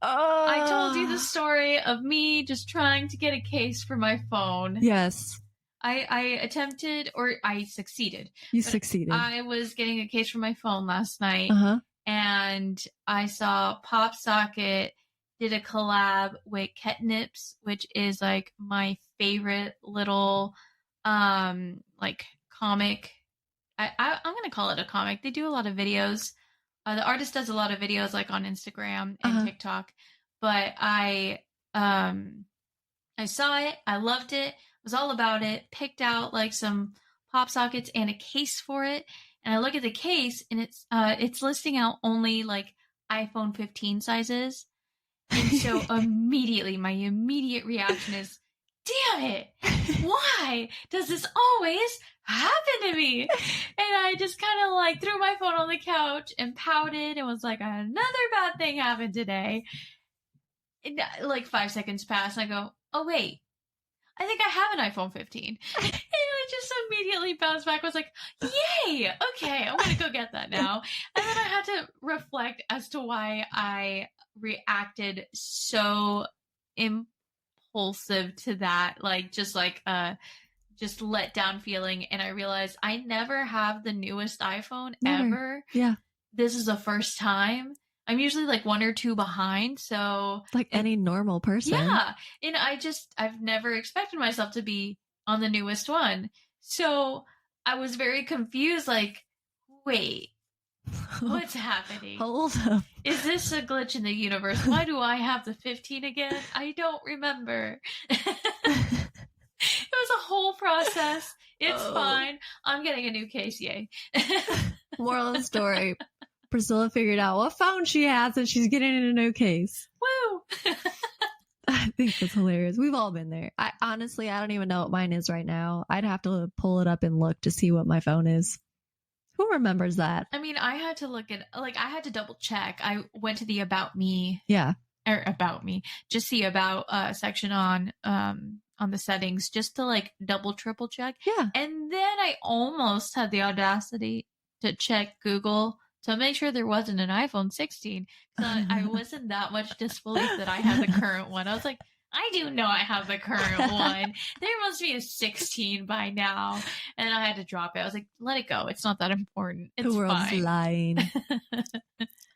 I told you the story of me just trying to get a case for my phone. Yes. I attempted, or I succeeded. You succeeded. I was getting a case for my phone last night, and I saw Pop Socket did a collab with Ketnips, which is like my favorite little like comic. I'm gonna call it a comic. They do a lot of videos. The artist does a lot of videos like on Instagram and TikTok. But I saw it, I loved it, was all about it, picked out like some pop sockets and a case for it. And I look at the case and it's listing out only like iPhone 15 sizes. And so immediately my immediate reaction is, damn it, why does this always happen to me? And I just kind of like threw my phone on the couch and pouted and was like, another bad thing happened today. And like 5 seconds passed and I go, oh wait, I think I have an iPhone 15. And it I just immediately bounced back. I was like, yay! Okay, I'm going to go get that now. And then I had to reflect as to why I reacted so impulsive to that. Like, just let down feeling. And I realized I never have the newest iPhone ever. Yeah. This is the first time. I'm usually like 1 or 2 behind. So like any normal person. Yeah. And I've never expected myself to be on the newest one. So I was very confused. Like, wait, what's happening? Hold up. Is this a glitch in the universe? Why do I have the 15 again? I don't remember. It was a whole process. It's fine. I'm getting a new case. Yay. Moral of the story. Priscilla figured out what phone she has and she's getting in a new case. Woo! I think that's hilarious. We've all been there. I don't even know what mine is right now. I'd have to pull it up and look to see what my phone is. Who remembers that? I mean, I had to look at, like, I had to double check. I went to the About Me. Yeah. Or About Me. Just the About section on the settings, just to like triple check. Yeah. And then I almost had the audacity to check Google to make sure there wasn't an iPhone 16. I wasn't that much disbelief that I had the current one. I was like, I do know I have the current one. There must be a 16 by now. And I had to drop it. I was like, let it go. It's not that important. It's the world's fine. lying.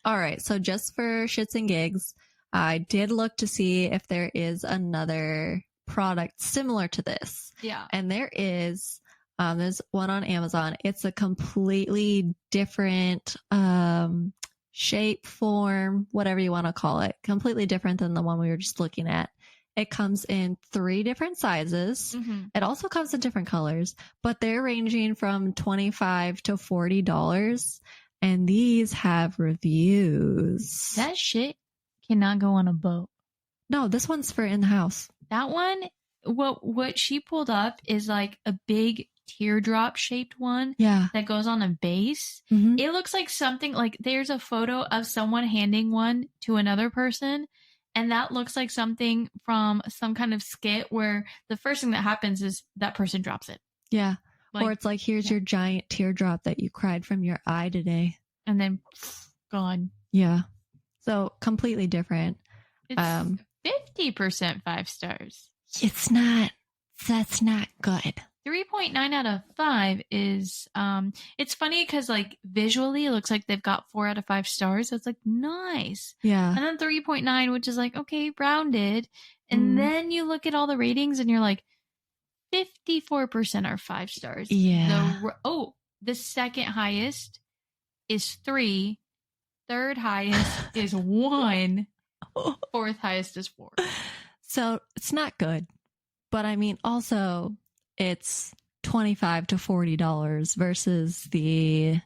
All right. So just for shits and gigs, I did look to see if there is another product similar to this. Yeah. And there is. There's one on Amazon. It's a completely different shape, form, whatever you want to call it. Completely different than the one we were just looking at. It comes in 3 different sizes. Mm-hmm. It also comes in different colors, but they're ranging from $25 to $40. And these have reviews. That shit cannot go on a boat. No, this one's for in the house. That one, what she pulled up is like a big teardrop shaped one. Yeah. That goes on a base. Mm-hmm. It looks like something like there's a photo of someone handing one to another person. And that looks like something from some kind of skit where the first thing that happens is that person drops it. Yeah. Like, or it's like, here's your giant teardrop that you cried from your eye today. And then gone. Yeah. So completely different. It's 50% 5 stars. It's not, that's not good. 3.9 out of 5 is, it's funny because like visually it looks like they've got 4 out of 5 stars. So it's like nice. Yeah. And then 3.9, which is like, okay, rounded. And then you look at all the ratings and you're like, 54% are 5 stars. Yeah. The second highest is 3. Third highest is 1. Fourth highest is 4. So it's not good. But I mean, also it's $25 to $40 versus the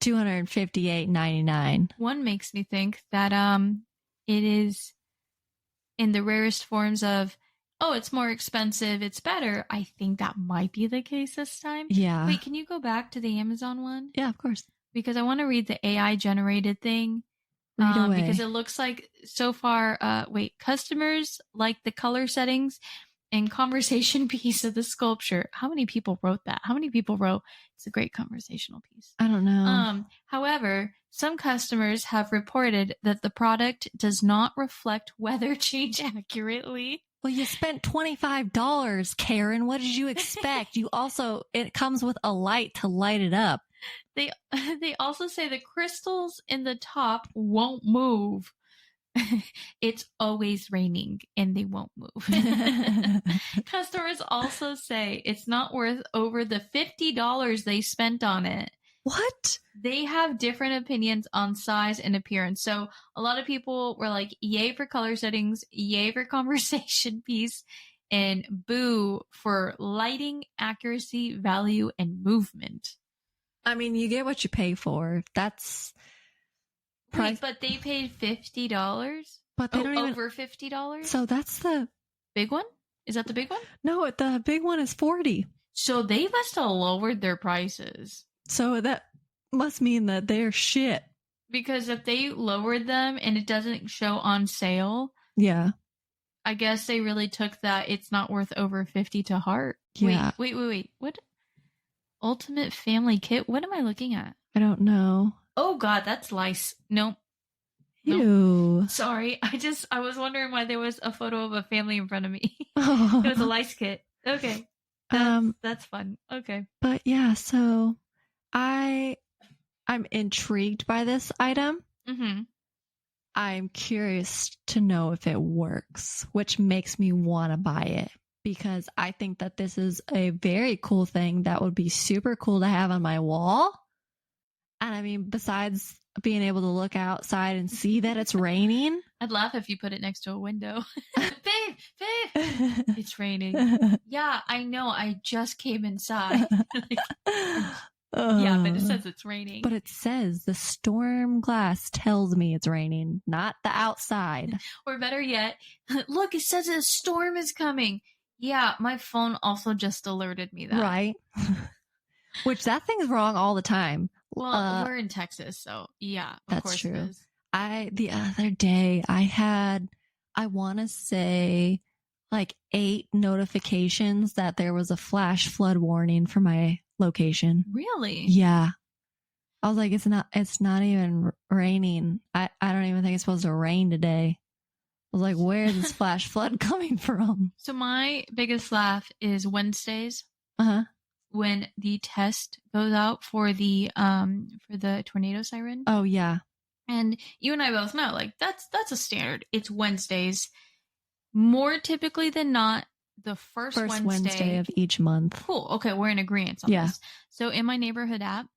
$258.99. One makes me think that it is in the rarest forms of, oh, it's more expensive, it's better. I think that might be the case this time. Yeah. Wait, can you go back to the Amazon one? Yeah, of course. Because I want to read the AI generated thing. Read away. Because it looks like so far, customers like the color settings and conversation piece of the sculpture. How many people wrote that? How many people wrote, it's a great conversational piece? I don't know. However, some customers have reported that the product does not reflect weather change accurately. Well, you spent $25, Karen. What did you expect? It comes with a light to light it up. They also say the crystals in the top won't move. It's always raining and they won't move. Customers also say it's not worth over the $50 they spent on it. What? They have different opinions on size and appearance. So a lot of people were like, yay for color settings, yay for conversation piece, and boo for lighting, accuracy, value, and movement. I mean, you get what you pay for. That's price. Wait, but they paid $50? But they don't even... Over $50? So that's the... Big one? Is that the big one? No, the big one is $40. So they must have lowered their prices. So that must mean that they're shit. Because if they lowered them and it doesn't show on sale... Yeah. I guess they really took that it's not worth over 50 to heart. Yeah. Wait. What? Ultimate Family Kit? What am I looking at? I don't know. Oh God, that's lice. Nope. Ew. Sorry. I was wondering why there was a photo of a family in front of me. It was a lice kit. Okay. That's fun. Okay. But yeah, so I'm intrigued by this item. Mm-hmm. I'm curious to know if it works, which makes me want to buy it because I think that this is a very cool thing that would be super cool to have on my wall. And I mean, besides being able to look outside and see that it's raining. I'd laugh if you put it next to a window. Babe, it's raining. Yeah, I know. I just came inside. Yeah, but it says it's raining. But it says the storm glass tells me it's raining, not the outside. Or better yet, look, it says a storm is coming. Yeah, my phone also just alerted me that. Right. Which that thing's wrong all the time. Well, we're in Texas, so yeah, of course true. it is. The other day I want to say like 8 notifications that there was a flash flood warning for my location. Really? Yeah. I was like, it's not even raining. I don't even think it's supposed to rain today. I was like, where is this flash flood coming from? So my biggest laugh is Wednesdays. Uh-huh. When the test goes out for the tornado siren. Oh yeah. And you and I both know, like, that's a standard. It's Wednesdays. More typically than not, the first Wednesday of each month. Cool. Okay, we're in agreement on this. So in my neighborhood app,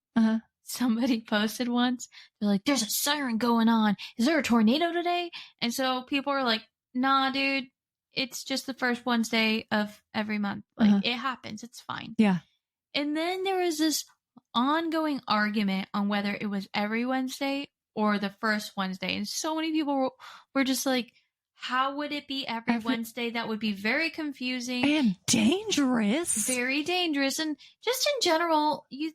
somebody posted once, they're like, there's a siren going on. Is there a tornado today? And so people are like, nah, dude, it's just the first Wednesday of every month. Like, it happens. It's fine. Yeah. And then there was this ongoing argument on whether it was every Wednesday or the first Wednesday. And so many people were just like, how would it be every Wednesday? That would be very confusing. And dangerous. Very dangerous. And just in general, you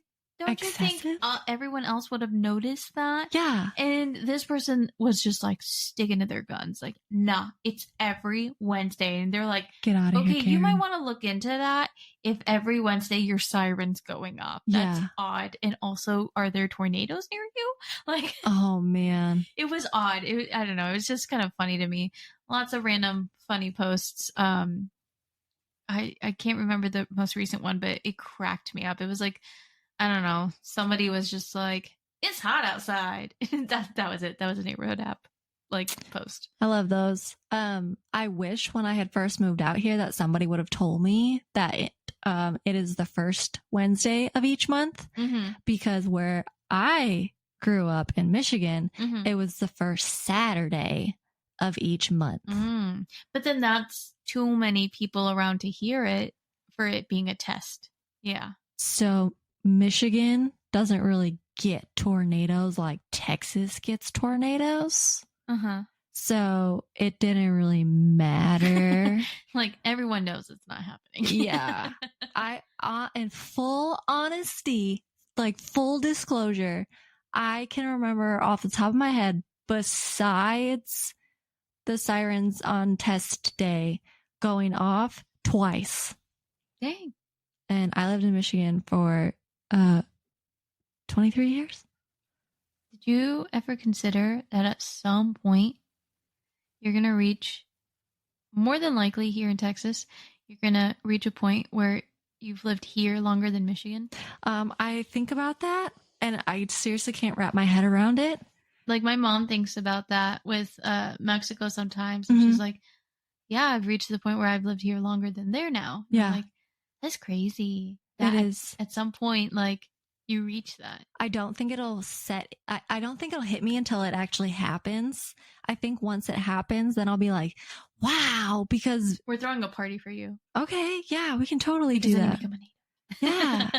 think everyone else would have noticed that? Yeah. And this person was just like sticking to their guns. Like, nah, it's every Wednesday. And they're like, get out of here, okay, you might want to look into that if every Wednesday your siren's going off. That's odd. And also, are there tornadoes near you? Like, oh man. It was odd. I don't know. It was just kind of funny to me. Lots of random funny posts. I can't remember the most recent one, but it cracked me up. It was like, I don't know. Somebody was just like, it's hot outside. that was it. That was a neighborhood app like post. I love those. I wish when I had first moved out here that somebody would have told me that it is the first Wednesday of each month because where I grew up in Michigan, it was the first Saturday of each month. But then that's too many people around to hear it for it being a test. Yeah. So Michigan doesn't really get tornadoes like Texas gets tornadoes. So it didn't really matter. Like everyone knows it's not happening. Yeah. I in full honesty, like full disclosure, I can remember off the top of my head, besides the sirens on test day going off twice. Dang. And I lived in Michigan for 23 years. Did you ever consider that at some point you're going to reach, more than likely here in Texas, you're going to reach a point where you've lived here longer than Michigan? I think about that and I seriously can't wrap my head around it. Like my mom thinks about that with Mexico sometimes. And she's like, yeah, I've reached the point where I've lived here longer than there now. And I'm like, that's crazy. That it is. At some point, like, you reach that. I don't think it'll I don't think it'll hit me until it actually happens. I think once it happens, then I'll be like, wow, because we're throwing a party for you. Okay. Yeah, we can totally do that. Yeah.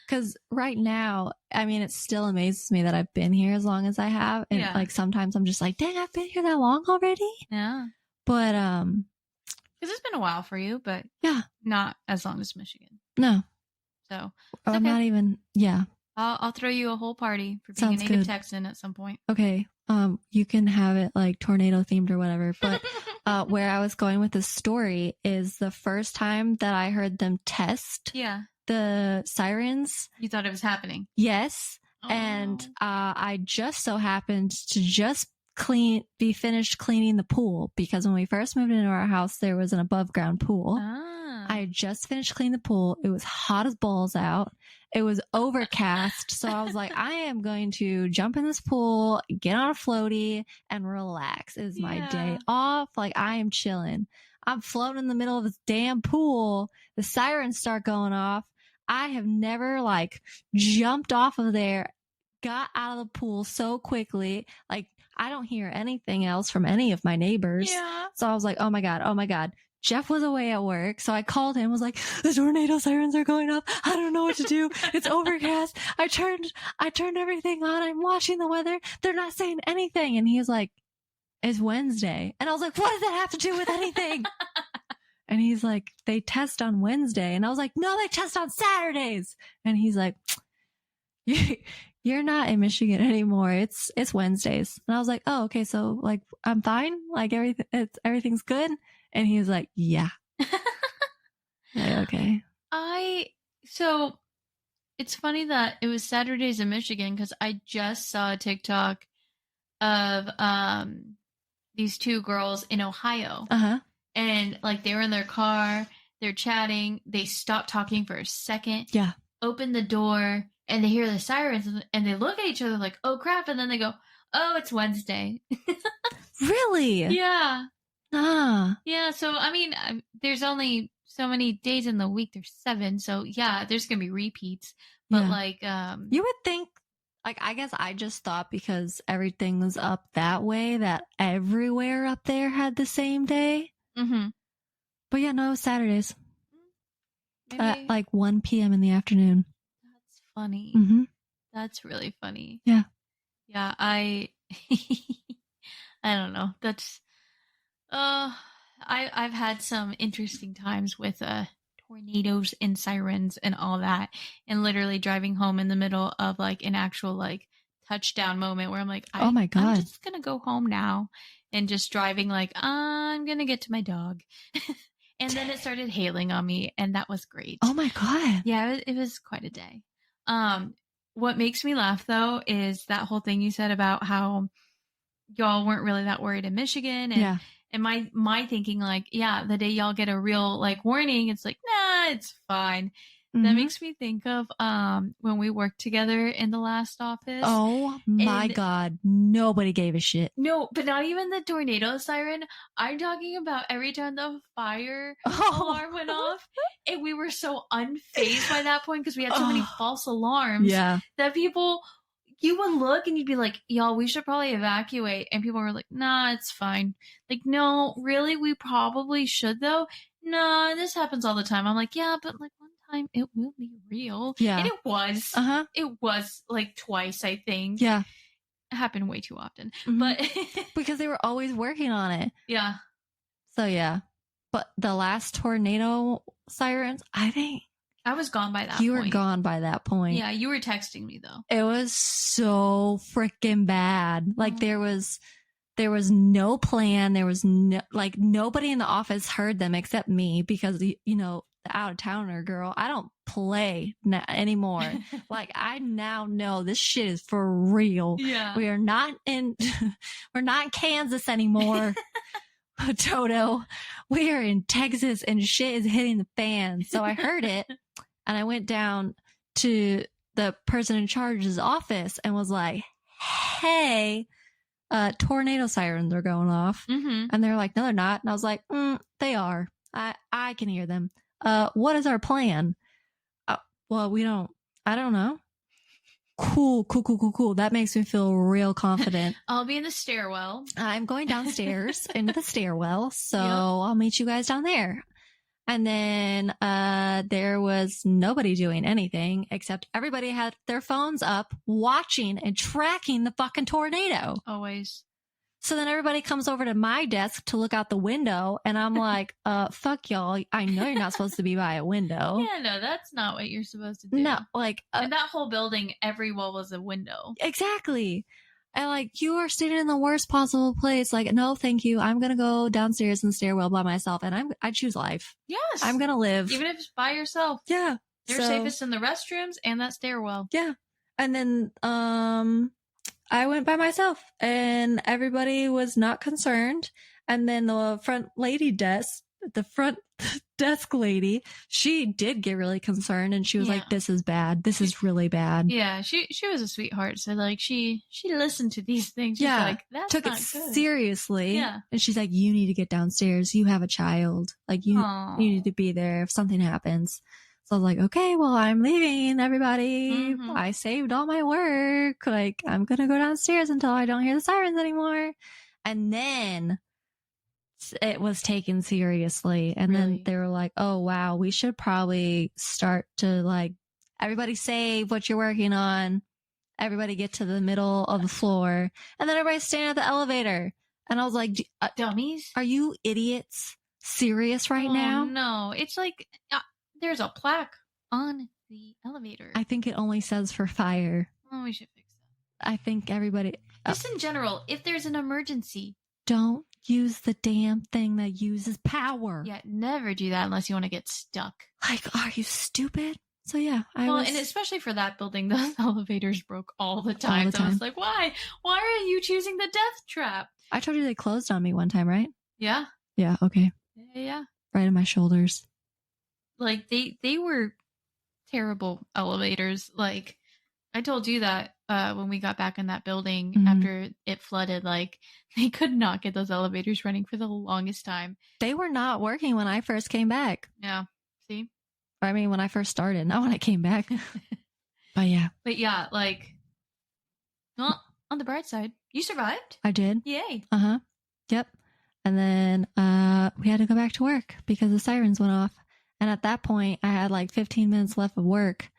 Because right now, I mean, it still amazes me that I've been here as long as I have. And like sometimes I'm just like, dang, I've been here that long already. Yeah. But because it's been a while for you, but not as long as Michigan. No. So I'm not even. Yeah. I'll throw you a whole party for being a native Texan at some point. Okay. You can have it like tornado themed or whatever. But where I was going with this story is the first time that I heard them test Yeah. the sirens. You thought it was happening. Yes. Oh. And I just so happened to just be finished cleaning the pool, because when we first moved into our house, there was an above ground pool. I had just finished cleaning the pool. It was hot as balls out. It was overcast. So I was like, I am going to jump in this pool, get on a floaty, and relax. It is my day off. Like, I am chilling. I'm floating in the middle of this damn pool. The sirens start going off. I have never like jumped off of there, got out of the pool so quickly. Like, I don't hear anything else from any of my neighbors. Yeah. So I was like, oh my God. Jeff was away at work. So I called him, was like, the tornado sirens are going up. I don't know what to do. It's overcast. I turned everything on. I'm watching the weather. They're not saying anything. And he was like, it's Wednesday. And I was like, what does that have to do with anything? And he's like, they test on Wednesday. And I was like, no, they test on Saturdays. And he's like, you're not in Michigan anymore. It's Wednesdays. And I was like, oh, okay. So like, I'm fine. Like everything's good. And he was like, yeah. Like, okay. So it's funny that it was Saturdays in Michigan, because I just saw a TikTok of these two girls in Ohio. Uh-huh. And like they were in their car, they're chatting, they stop talking for a second. Yeah. Open the door and they hear the sirens and they look at each other like, oh crap, and then they go, oh, it's Wednesday. Really? Yeah. Ah. Yeah, so I mean, there's only so many days in the week. There's 7, so yeah, there's gonna be repeats. But like, you would think, like, I guess I just thought because everything was up that way that everywhere up there had the same day. Mm-hmm. But yeah, no, it was Saturdays. Maybe. At like 1 p.m. in the afternoon. That's funny. Mm-hmm. That's really funny. Yeah. Yeah, I don't know. That's I've had some interesting times with tornadoes and sirens and all that, and literally driving home in the middle of like an actual like touchdown moment where I'm like, oh my God, I'm just gonna go home now, and just driving like I'm gonna get to my dog. And then it started hailing on me, and that was great. Oh my God. Yeah, it was quite a day. What makes me laugh though is that whole thing you said about how y'all weren't really that worried in Michigan, and and my thinking like, yeah, the day y'all get a real like warning, it's like, nah, it's fine. Mm-hmm. That makes me think of when we worked together in the last office. Oh my God, nobody gave a shit. No, but not even the tornado siren. I'm talking about every time the fire alarm went off, and we were so unfazed by that point because we had so many false alarms that people, you would look and you'd be like, y'all, we should probably evacuate. And people were like, nah, it's fine. Like, no, really? We probably should though? Nah, this happens all the time. I'm like, yeah, but like one time it will be real. Yeah. And it was. Uh-huh. It was like twice, I think. Yeah. It happened way too often. Mm-hmm. But because they were always working on it. Yeah. So yeah. But the last tornado sirens, I think I was gone by that point. You were gone by that point. Yeah, you were texting me though. It was so freaking bad. Like there was no plan. There was no, like nobody in the office heard them except me because, you know, the out of towner girl, I don't play anymore. Like I now know this shit is for real. Yeah. We're not in Kansas anymore. Toto, we are in Texas and shit is hitting the fan. So I heard it and I went down to the person in charge's office and was like, hey, tornado sirens are going off. Mm-hmm. And they're like, no, they're not. And I was like, they are. I can hear them. What is our plan? Well, I don't know. Cool. That makes me feel real confident. I'll be in the stairwell. I'm going downstairs into the stairwell. So I'll meet you guys down there. And then there was nobody doing anything except everybody had their phones up watching and tracking the fucking tornado. Always. So then everybody comes over to my desk to look out the window. And I'm like, fuck y'all. I know you're not supposed to be by a window. Yeah, no, that's not what you're supposed to do. No, like. In that whole building, every wall was a window. Exactly. And like, you are standing in the worst possible place. Like, no, thank you. I'm going to go downstairs in the stairwell by myself, and I choose life. Yes. I'm going to live. Even if it's by yourself. Yeah. You're safest in the restrooms and that stairwell. Yeah. And then, I went by myself, and everybody was not concerned. And then the front desk lady, she did get really concerned, and she was like, this is bad. This is really bad. Yeah, she was a sweetheart. So like she listened to these things. She's like, that's took not it good. seriously. Yeah. And she's like, you need to get downstairs. You have a child. Like you need to be there if something happens. So I was like, okay, well, I'm leaving, everybody. Mhm. I saved all my work. Like, I'm going to go downstairs until I don't hear the sirens anymore. And then it was taken seriously. And then they were like, oh, wow, we should probably start to like, everybody save what you're working on. Everybody get to the middle of the floor. And then everybody's standing at the elevator. And I was like, dummies? Are you idiots serious right now? No, it's like there's a plaque on the elevator. I think it only says for fire. Oh, we should fix that. I think everybody... Just in general, if there's an emergency... Don't use the damn thing that uses power. Yeah, never do that unless you want to get stuck. Like, are you stupid? So yeah, and especially for that building, those elevators broke all the time. So I was like, why? Why are you choosing the death trap? I told you they closed on me one time, right? Yeah. Yeah, okay. Yeah. Right in my shoulders. Like, they were terrible elevators. Like, I told you that when we got back in that building after it flooded, like, they could not get those elevators running for the longest time. They were not working when I first came back. Yeah. See? I mean, when I first started, not when I came back. But yeah, like, well, on the bright side, you survived. I did. Yay. Yep. And then we had to go back to work because the sirens went off. And at that point, I had like 15 minutes left of work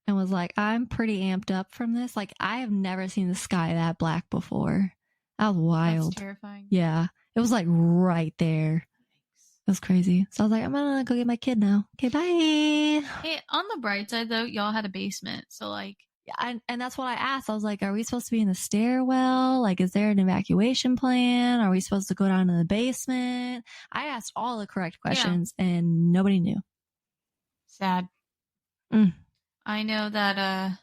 and was like, I'm pretty amped up from this. Like, I have never seen the sky that black before. That was wild. That's terrifying. Yeah. It was like right there. It was crazy. So I was like, I'm gonna go get my kid now. Okay, bye. Hey, on the bright side though, y'all had a basement. So like, yeah, and that's what I asked. I was like, are we supposed to be in the stairwell? Like, is there an evacuation plan? Are we supposed to go down to the basement? I asked all the correct questions and nobody knew. Sad. I know that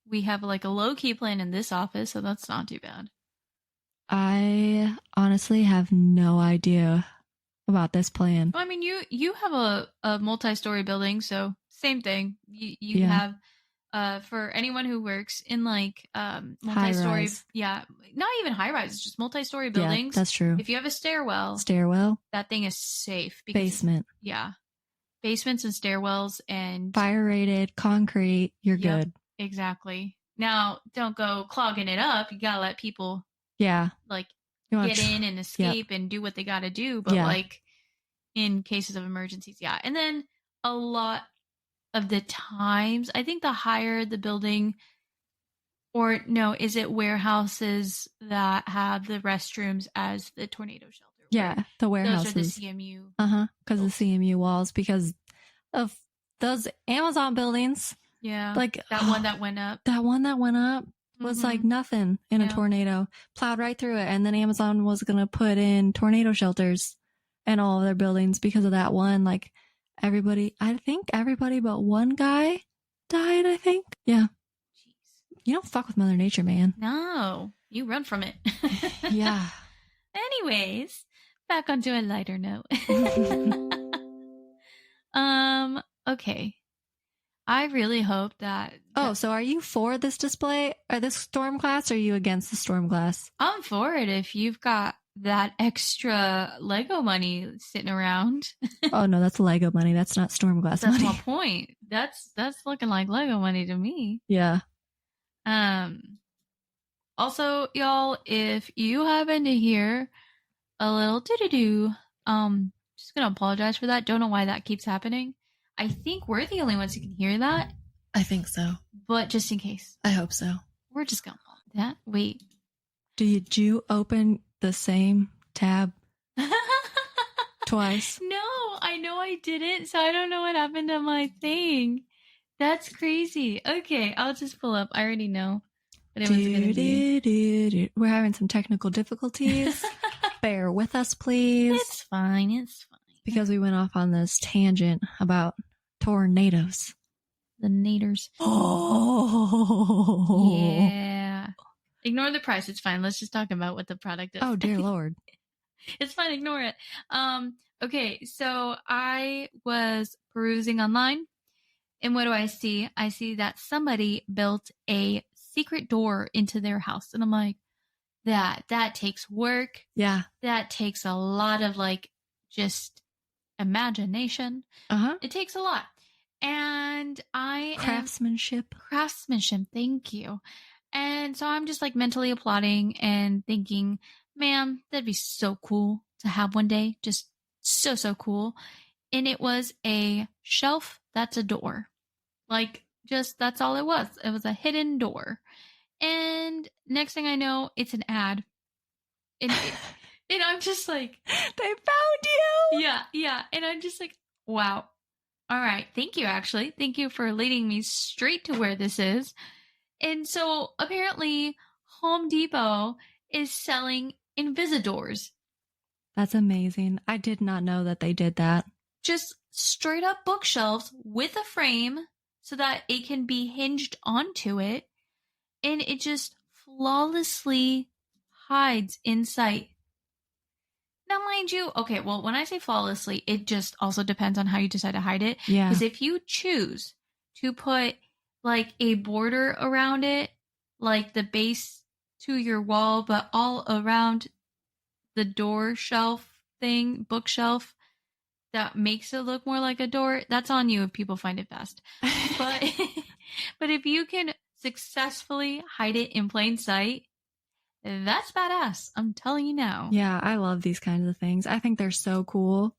we have like a low-key plan in this office, so that's not too bad. I honestly have no idea about this plan. Well, I mean, you have a multi-story building, so same thing. You have for anyone who works in like multi-story, not even high-rise, it's just multi-story buildings. Yeah, that's true. If you have a stairwell, that thing is safe. Because, basement. Yeah. Basements and stairwells and fire rated concrete, you're good. Exactly. Now, don't go clogging it up. You gotta let people like get in and escape and do what they gotta do. But like in cases of emergencies, and then a lot of the times, I think the higher the building, or no, is it warehouses that have the restrooms as the tornado shelter? Yeah, the warehouses. Those are the CMU. Because the CMU walls, because of those Amazon buildings. Yeah. Like that one that went up. That one that went up was like nothing in a tornado. Plowed right through it. And then Amazon was going to put in tornado shelters in all of their buildings because of that one. Like I think everybody but one guy died, I think. Yeah. Jeez. You don't fuck with Mother Nature, man. No. You run from it. Yeah. Anyways, back onto a lighter note. Okay. I really hope that... Oh, so are you for this display or this storm glass, or are you against the storm glass? I'm for it if you've got that extra Lego money sitting around. Oh, no, that's Lego money. That's not storm glass money. That's my point. That's looking like Lego money to me. Yeah. Also, y'all, if you happen to hear a little doo-doo-doo, just gonna apologize for that. Don't know why that keeps happening. I think we're the only ones who can hear that. I think so. But just in case. I hope so. We're just gonna pause that. Wait. Did you open the same tab twice? No, I know I didn't, so I don't know what happened to my thing. That's crazy. Okay, I'll just pull up. I already know. what it was going to be. We're having some technical difficulties. Bear with us, please. It's fine. It's fine. Because we went off on this tangent about tornadoes. The naders. Oh. Yeah. Ignore the price. It's fine. Let's just talk about what the product is. Oh, dear Lord. It's fine. Ignore it. Okay. So I was perusing online, and what do I see? I see that somebody built a secret door into their house. And I'm like, that takes work. Yeah. That takes a lot of just imagination. It takes a lot. And craftsmanship. Thank you. And so I'm just mentally applauding and thinking, man, that'd be so cool to have one day. Just so cool. And it was a shelf that's a door. That's all it was. It was a hidden door. And next thing I know, it's an ad. And I'm just like, they found you. Yeah. And I'm just like, wow. All right. Thank you, actually. Thank you for leading me straight to where this is. And so apparently Home Depot is selling Invisidors. That's amazing. I did not know that they did that. Just straight up bookshelves with a frame so that it can be hinged onto it. And it just flawlessly hides in sight. Now, mind you, okay, well, when I say flawlessly, it just also depends on how you decide to hide it. Yeah. Because if you choose to put a border around it, the base to your wall, but all around the door shelf thing, bookshelf, that makes it look more like a door, that's on you if people find it best. But if you can successfully hide it in plain sight, that's badass. I'm telling you now. Yeah, I love these kinds of things. I think they're so cool.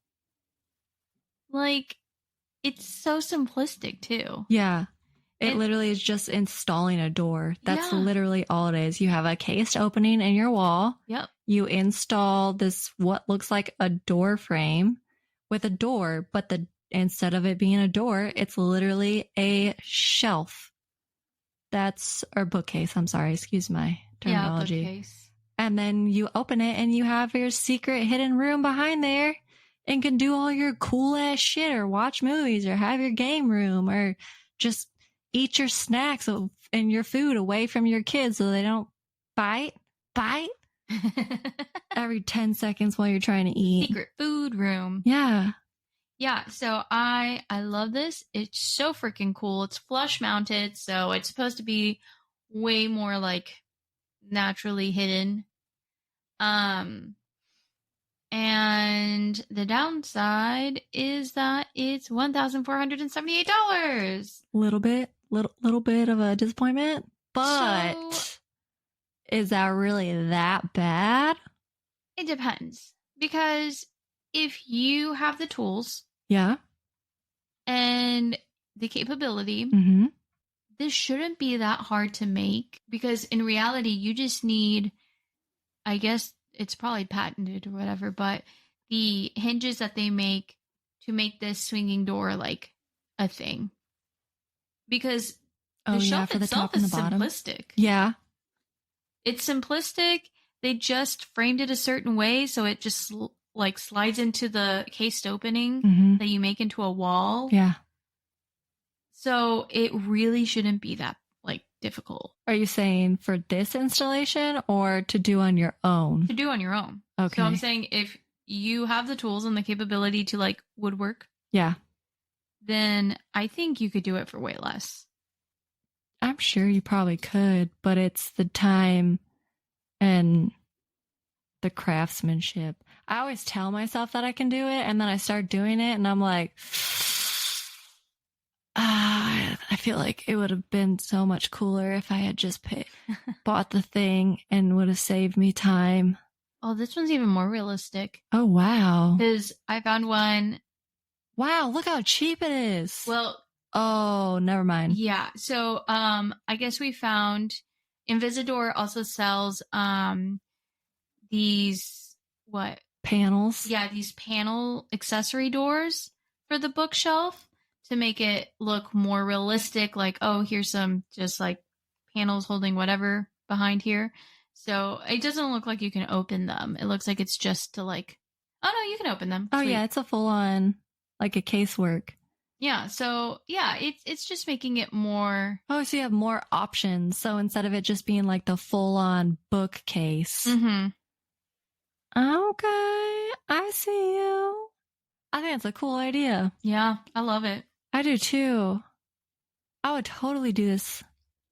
It's so simplistic too. Yeah. It literally is just installing a door. That's literally all it is. You have a cased opening in your wall. Yep. You install this, what looks like a door frame with a door, but instead of it being a door, it's literally a shelf. Or bookcase. I'm sorry. Excuse my terminology. Yeah, bookcase. And then you open it and you have your secret hidden room behind there and can do all your cool ass shit or watch movies or have your game room or just eat your snacks and your food away from your kids so they don't bite every 10 seconds while you're trying to eat. Secret food room. Yeah. Yeah, so I love this. It's so freaking cool. It's flush mounted, so it's supposed to be way more naturally hidden. And the downside is that it's $1,478. Little bit of a disappointment, but is that really that bad? It depends, because if you have the tools, yeah, and the capability, this shouldn't be that hard to make, because in reality, you just need, I guess it's probably patented or whatever, but the hinges that they make to make this swinging door a thing. Because the shelf itself is simplistic. Yeah. It's simplistic. They just framed it a certain way, so it just slides into the cased opening that you make into a wall. Yeah. So it really shouldn't be that difficult. Are you saying for this installation or to do on your own? To do on your own. Okay. So I'm saying if you have the tools and the capability to woodwork, yeah, then I think you could do it for way less. I'm sure you probably could, but it's the time and the craftsmanship. I always tell myself that I can do it, and then I start doing it, and I'm like, I feel like it would have been so much cooler if I had just bought the thing and would have saved me time. Oh, this one's even more realistic. Oh, wow. Because I found one. Wow, look how cheap it is. Well. Oh, never mind. Yeah. So, I guess we found Invisidor also sells, these, what? Panels? Yeah, these panel accessory doors for the bookshelf to make it look more realistic. Here's some just panels holding whatever behind here. So it doesn't look like you can open them. It looks like it's just to like, oh no, you can open them. Oh Sweet. yeah, it's a full on like a casework. Yeah, so yeah, it's just making it more. Oh, so you have more options. So instead of it just being like the full on bookcase. Mm-hmm. Okay, I see you. I think it's a cool idea. Yeah, I love it. I do too. I would totally do this.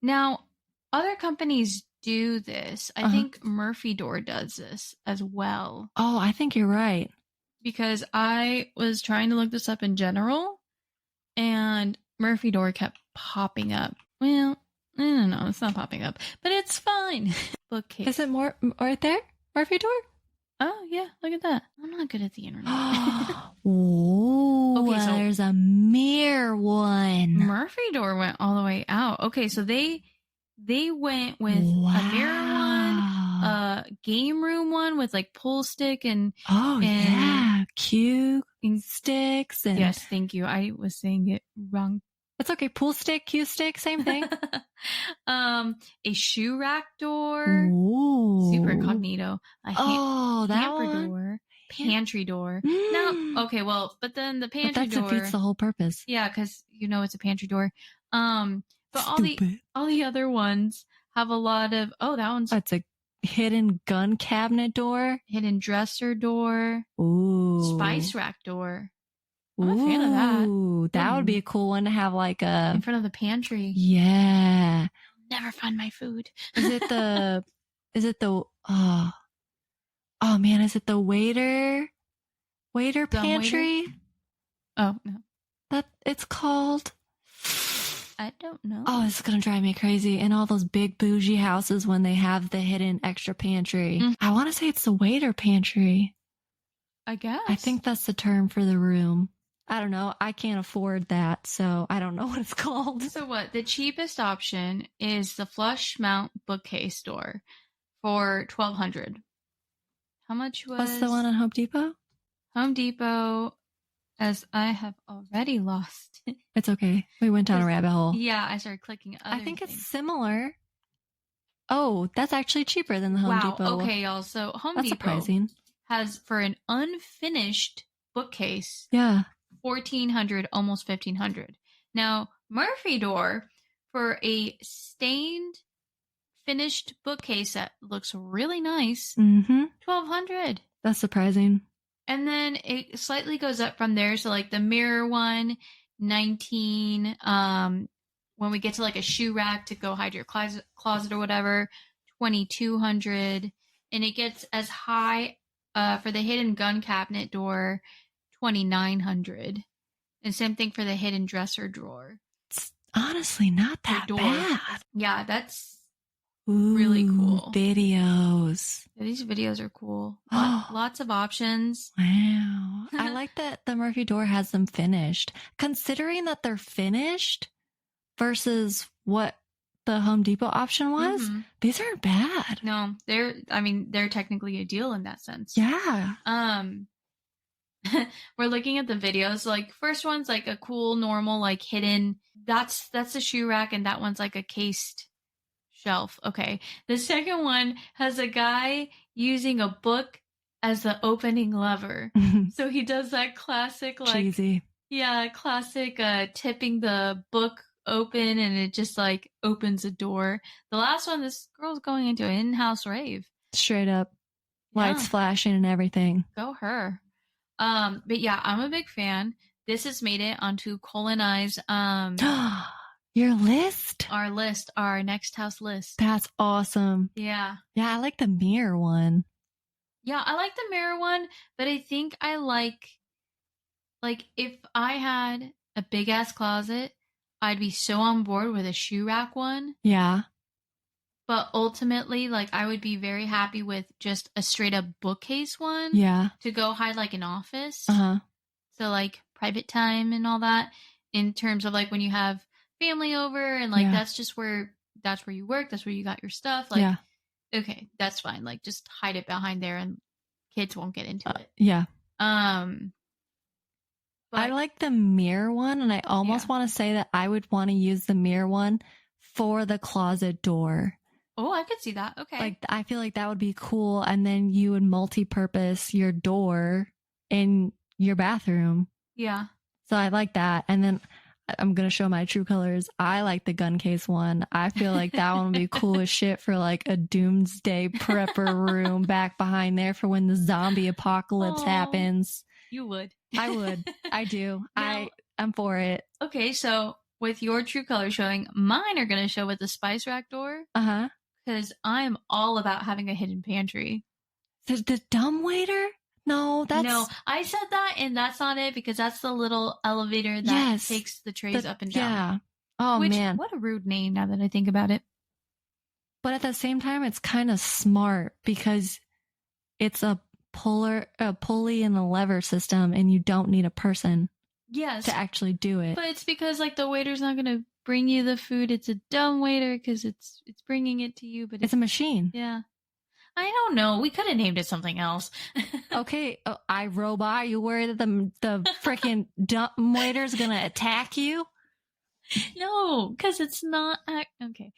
Now, other companies do this. I think Murphy Door does this as well. Oh, I think you're right. Because I was trying to look this up in general, and Murphy Door kept popping up. Well, I don't know. It's not popping up, but it's fine. Bookcase. Is it more right there? Murphy Door? Oh, yeah. Look at that. I'm not good at the internet. Ooh, Okay, so there's a mirror one. Murphy Door went all the way out. Okay, so they went with a mirror one, a game room one with like pull stick and yeah, cue sticks and yes, thank you. I was saying it wrong. It's okay. Pool stick, cue stick, same thing. A shoe rack door, Ooh. super incognito. A that hamper one? door, pantry door. Now, okay, well, but then the pantry but that door defeats the whole purpose. Yeah, because it's a pantry door. But all the other ones have a lot of that's a hidden gun cabinet door, hidden dresser door, ooh, spice rack door. I'm a fan of that. Ooh, that would be a cool one to have like a in front of the pantry. Yeah. Never find my food. Is it the oh man, is it the waiter pantry? Waiter? Oh no. That it's called. I don't know. Oh, this is gonna drive me crazy. In all those big bougie houses when they have the hidden extra pantry. Mm. I want to say it's the waiter pantry. I guess. I think that's the term for the room. I don't know. I can't afford that, so I don't know what it's called. So what? The cheapest option is the flush mount bookcase door for $1,200. How much was? What's the one on Home Depot? Home Depot, as I have already lost. It's okay. We went down a rabbit hole. Yeah, I started clicking other I think things. it's similar. Oh, that's actually cheaper than the Home Depot. Okay, y'all. So Home That's Depot surprising. has, for an unfinished bookcase, Yeah, $1,400, almost $1,500. Now, Murphy Door, for a stained, finished bookcase that looks really nice, $1,200. That's surprising. And then it slightly goes up from there. So like the mirror one, $19. When we get to like a shoe rack to go hide your closet or whatever, $2,200. And it gets as high for the hidden gun cabinet door, $2,900. And same thing for the hidden dresser drawer. It's honestly not that bad. Yeah, that's Ooh, really cool. Videos. Yeah, these videos are cool. Lots of options. Wow. I like that the Murphy Door has them finished. Considering that they're finished versus what the Home Depot option was, these aren't bad. No, they're technically a deal in that sense. Yeah. We're looking at the videos. Like first one's like a cool, normal, like hidden. That's a shoe rack, and that one's like a cased shelf. Okay. The second one has a guy using a book as the opening lever. So he does that classic, like cheesy. Yeah, classic tipping the book open, and it just like opens a door. The last one, this girl's going into an in-house rave. Straight up. Lights flashing and everything. Go her. But yeah, I'm a big fan. This has made it onto Cole and I's your list? Our next house list. That's awesome. Yeah. Yeah, I like the mirror one. Yeah, I like the mirror one, but I think I like if I had a big ass closet, I'd be so on board with a shoe rack one. Yeah. But ultimately, like, I would be very happy with just a straight up bookcase one. Yeah. To go hide like an office. Uh-huh. So like private time and all that, in terms of like when you have family over and like that's where you work, that's where you got your stuff. Like, okay, that's fine. Like just hide it behind there and kids won't get into it. Yeah. But I like the mirror one, and I almost want to say that I would want to use the mirror one for the closet door. Oh, I could see that. Okay. Like, I feel like that would be cool. And then you would multi-purpose your door in your bathroom. Yeah. So I like that. And then I'm going to show my true colors. I like the gun case one. I feel like that one would be cool as shit for like a doomsday prepper room back behind there for when the zombie apocalypse happens. You would. I would. I do. I'm for it. Okay, so with your true color showing, mine are going to show with the spice rack door. Uh-huh. Because I'm all about having a hidden pantry. The dumb waiter? No, No, I said that, and that's not it, because that's the little elevator that takes the trays up and down. Yeah. Oh, man. What a rude name, now that I think about it. But at the same time, it's kind of smart, because it's a pulley and a lever system, and you don't need a person to actually do it. But it's because, like, the waiter's not going to bring you the food. It's a dumb waiter, because it's bringing it to you. But it's a machine. Yeah. I don't know. We could have named it something else. Okay, iRobot, you worried that the freaking dumb waiter's gonna attack you? No, because it's not. Okay.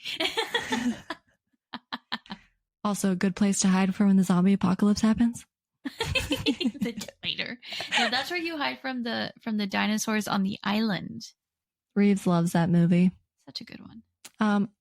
Also, a good place to hide for when the zombie apocalypse happens. The waiter. No, that's where you hide from the dinosaurs on the island. Reeves loves that movie. Such a good one.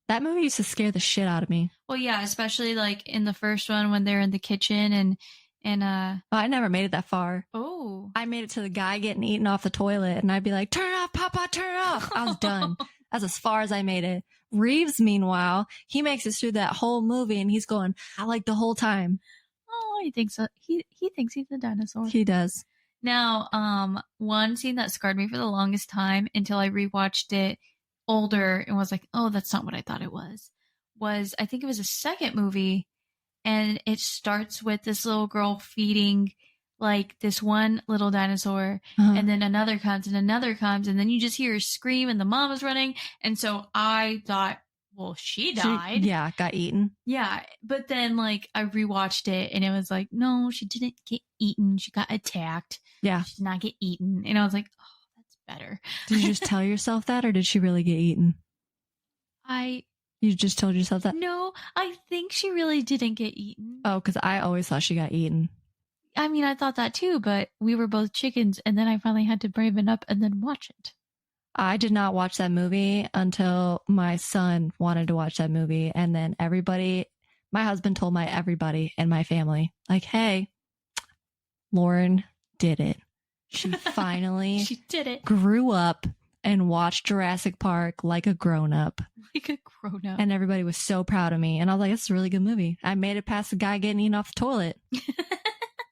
That movie used to scare the shit out of me. Well, yeah, especially like in the first one when they're in the kitchen and I never made it that far. Oh. I made it to the guy getting eaten off the toilet, and I'd be like, "Turn it off, Papa, turn it off." I was done. That's as far as I made it. Reeves, meanwhile, he makes it through that whole movie, and he's going, "I like the whole time." Oh, he thinks so. He thinks he's a dinosaur. He does. Now, one scene that scarred me for the longest time until I rewatched it older and was like, oh, that's not what I thought it was I think it was a second movie, and it starts with this little girl feeding like this one little dinosaur, and then another comes, and then you just hear her scream, and the mom is running, and so I thought, well, she died. Got eaten. Yeah, but then like I rewatched it, and it was like, no, she didn't get eaten, she got attacked. Yeah, she did not get eaten, and I was like, oh, better. Did you just tell yourself that, or did she really get eaten? You just told yourself that? No, I think she really didn't get eaten. Oh, because I always thought she got eaten. I mean, I thought that too, but we were both chickens, and then I finally had to braven up and then watch it. I did not watch that movie until my son wanted to watch that movie, and then my husband told everybody in my family, like, hey, Loren did it. She finally she did it. Grew up and watched Jurassic Park like a grown-up. Like a grown-up. And everybody was so proud of me. And I was like, it's a really good movie. I made it past the guy getting eaten off the toilet.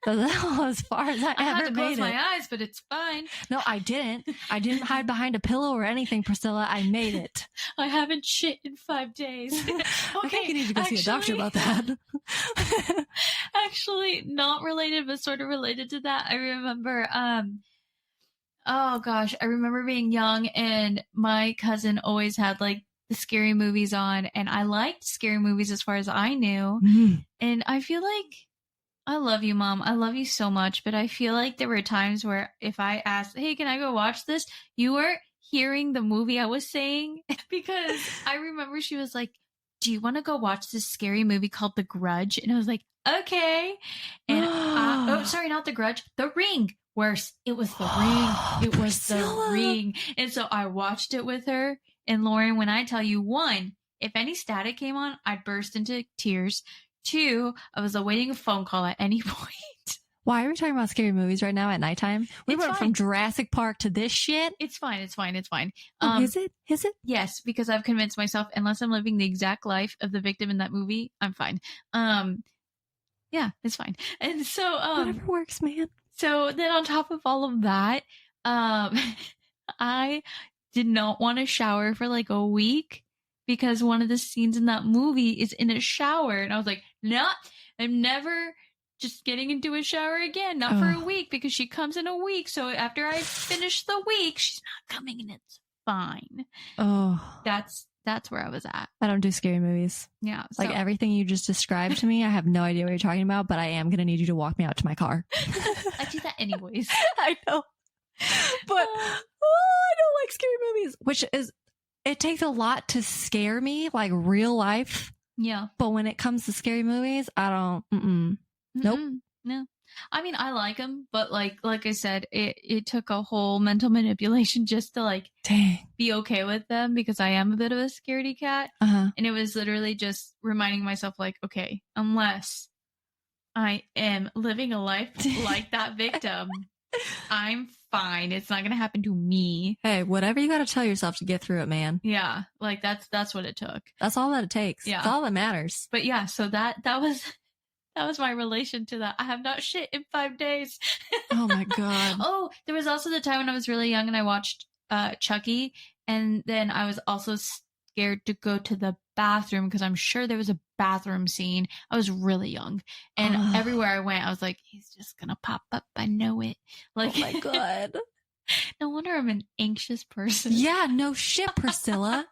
So that was as far as I ever made it. I had to close my eyes, but it's fine. No, I didn't. I didn't hide behind a pillow or anything, Priscilla. I made it. I haven't shit in 5 days. Okay, I think you need to go see a doctor about that. Actually, not related, but sort of related to that. I remember, oh gosh, I remember being young, and my cousin always had like the scary movies on, and I liked scary movies as far as I knew. And I feel like, I love you, Mom. I love you so much. But I feel like there were times where if I asked, hey, can I go watch this? You weren't hearing the movie I was saying, because I remember she was like, do you want to go watch this scary movie called The Grudge? And I was like, okay. And oh, sorry, not The Grudge, The Ring. Worse, it was The Ring. It was Priscilla. The Ring. And so I watched it with her. And Loren, when I tell you, 1, if any static came on, I'd burst into tears. 2, I was awaiting a phone call at any point. Why are we talking about scary movies right now at nighttime? We went from Jurassic Park to this shit. It's fine. It's fine. Is it? Yes, because I've convinced myself, unless I'm living the exact life of the victim in that movie, I'm fine. Yeah, it's fine. And so, whatever works, man. So then on top of all of that, I did not want to shower for like a week, because one of the scenes in that movie is in a shower. And I was like, no, I'm never just getting into a shower again. Not for a week, because she comes in a week. So after I finish the week, she's not coming, and it's fine. Oh, that's where I was at. I don't do scary movies. Yeah. So. Like everything you just described to me, I have no idea what you're talking about, but I am going to need you to walk me out to my car. I do that anyways. I know. But I don't like scary movies, which is, it takes a lot to scare me, like real life. Yeah. But when it comes to scary movies, I don't, nope. No. I mean, I like them, but like I said, it took a whole mental manipulation just to like Dang. be okay with them because I am a bit of a scaredy cat. Uh-huh. And it was literally just reminding myself like, okay, unless I am living a life like that victim, I'm fine. It's not going to happen to me. Hey, whatever you got to tell yourself to get through it, man. Yeah. Like that's what it took. That's all that it takes. Yeah. That's all that matters. But yeah, so that was my relation to that. I have not shit in 5 days. Oh my God. Oh, there was also the time when I was really young and I watched Chucky, and then I was also scared to go to the bathroom because I'm sure there was a bathroom scene. I was really young, and everywhere I went, I was like, he's just gonna pop up. I know it. Like, oh my God. No wonder I'm an anxious person. Yeah, no shit, Priscilla.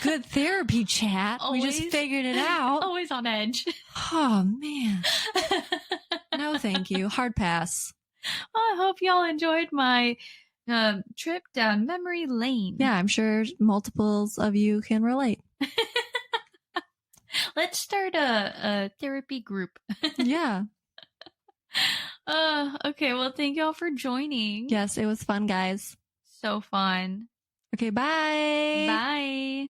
Good therapy chat. We just figured it out. Always on edge. Oh, man. No, thank you. Hard pass. Well, I hope y'all enjoyed my trip down memory lane. Yeah, I'm sure multiples of you can relate. Let's start a therapy group. Yeah. Okay, well, thank y'all for joining. Yes, it was fun, guys. So fun. Okay, bye. Bye.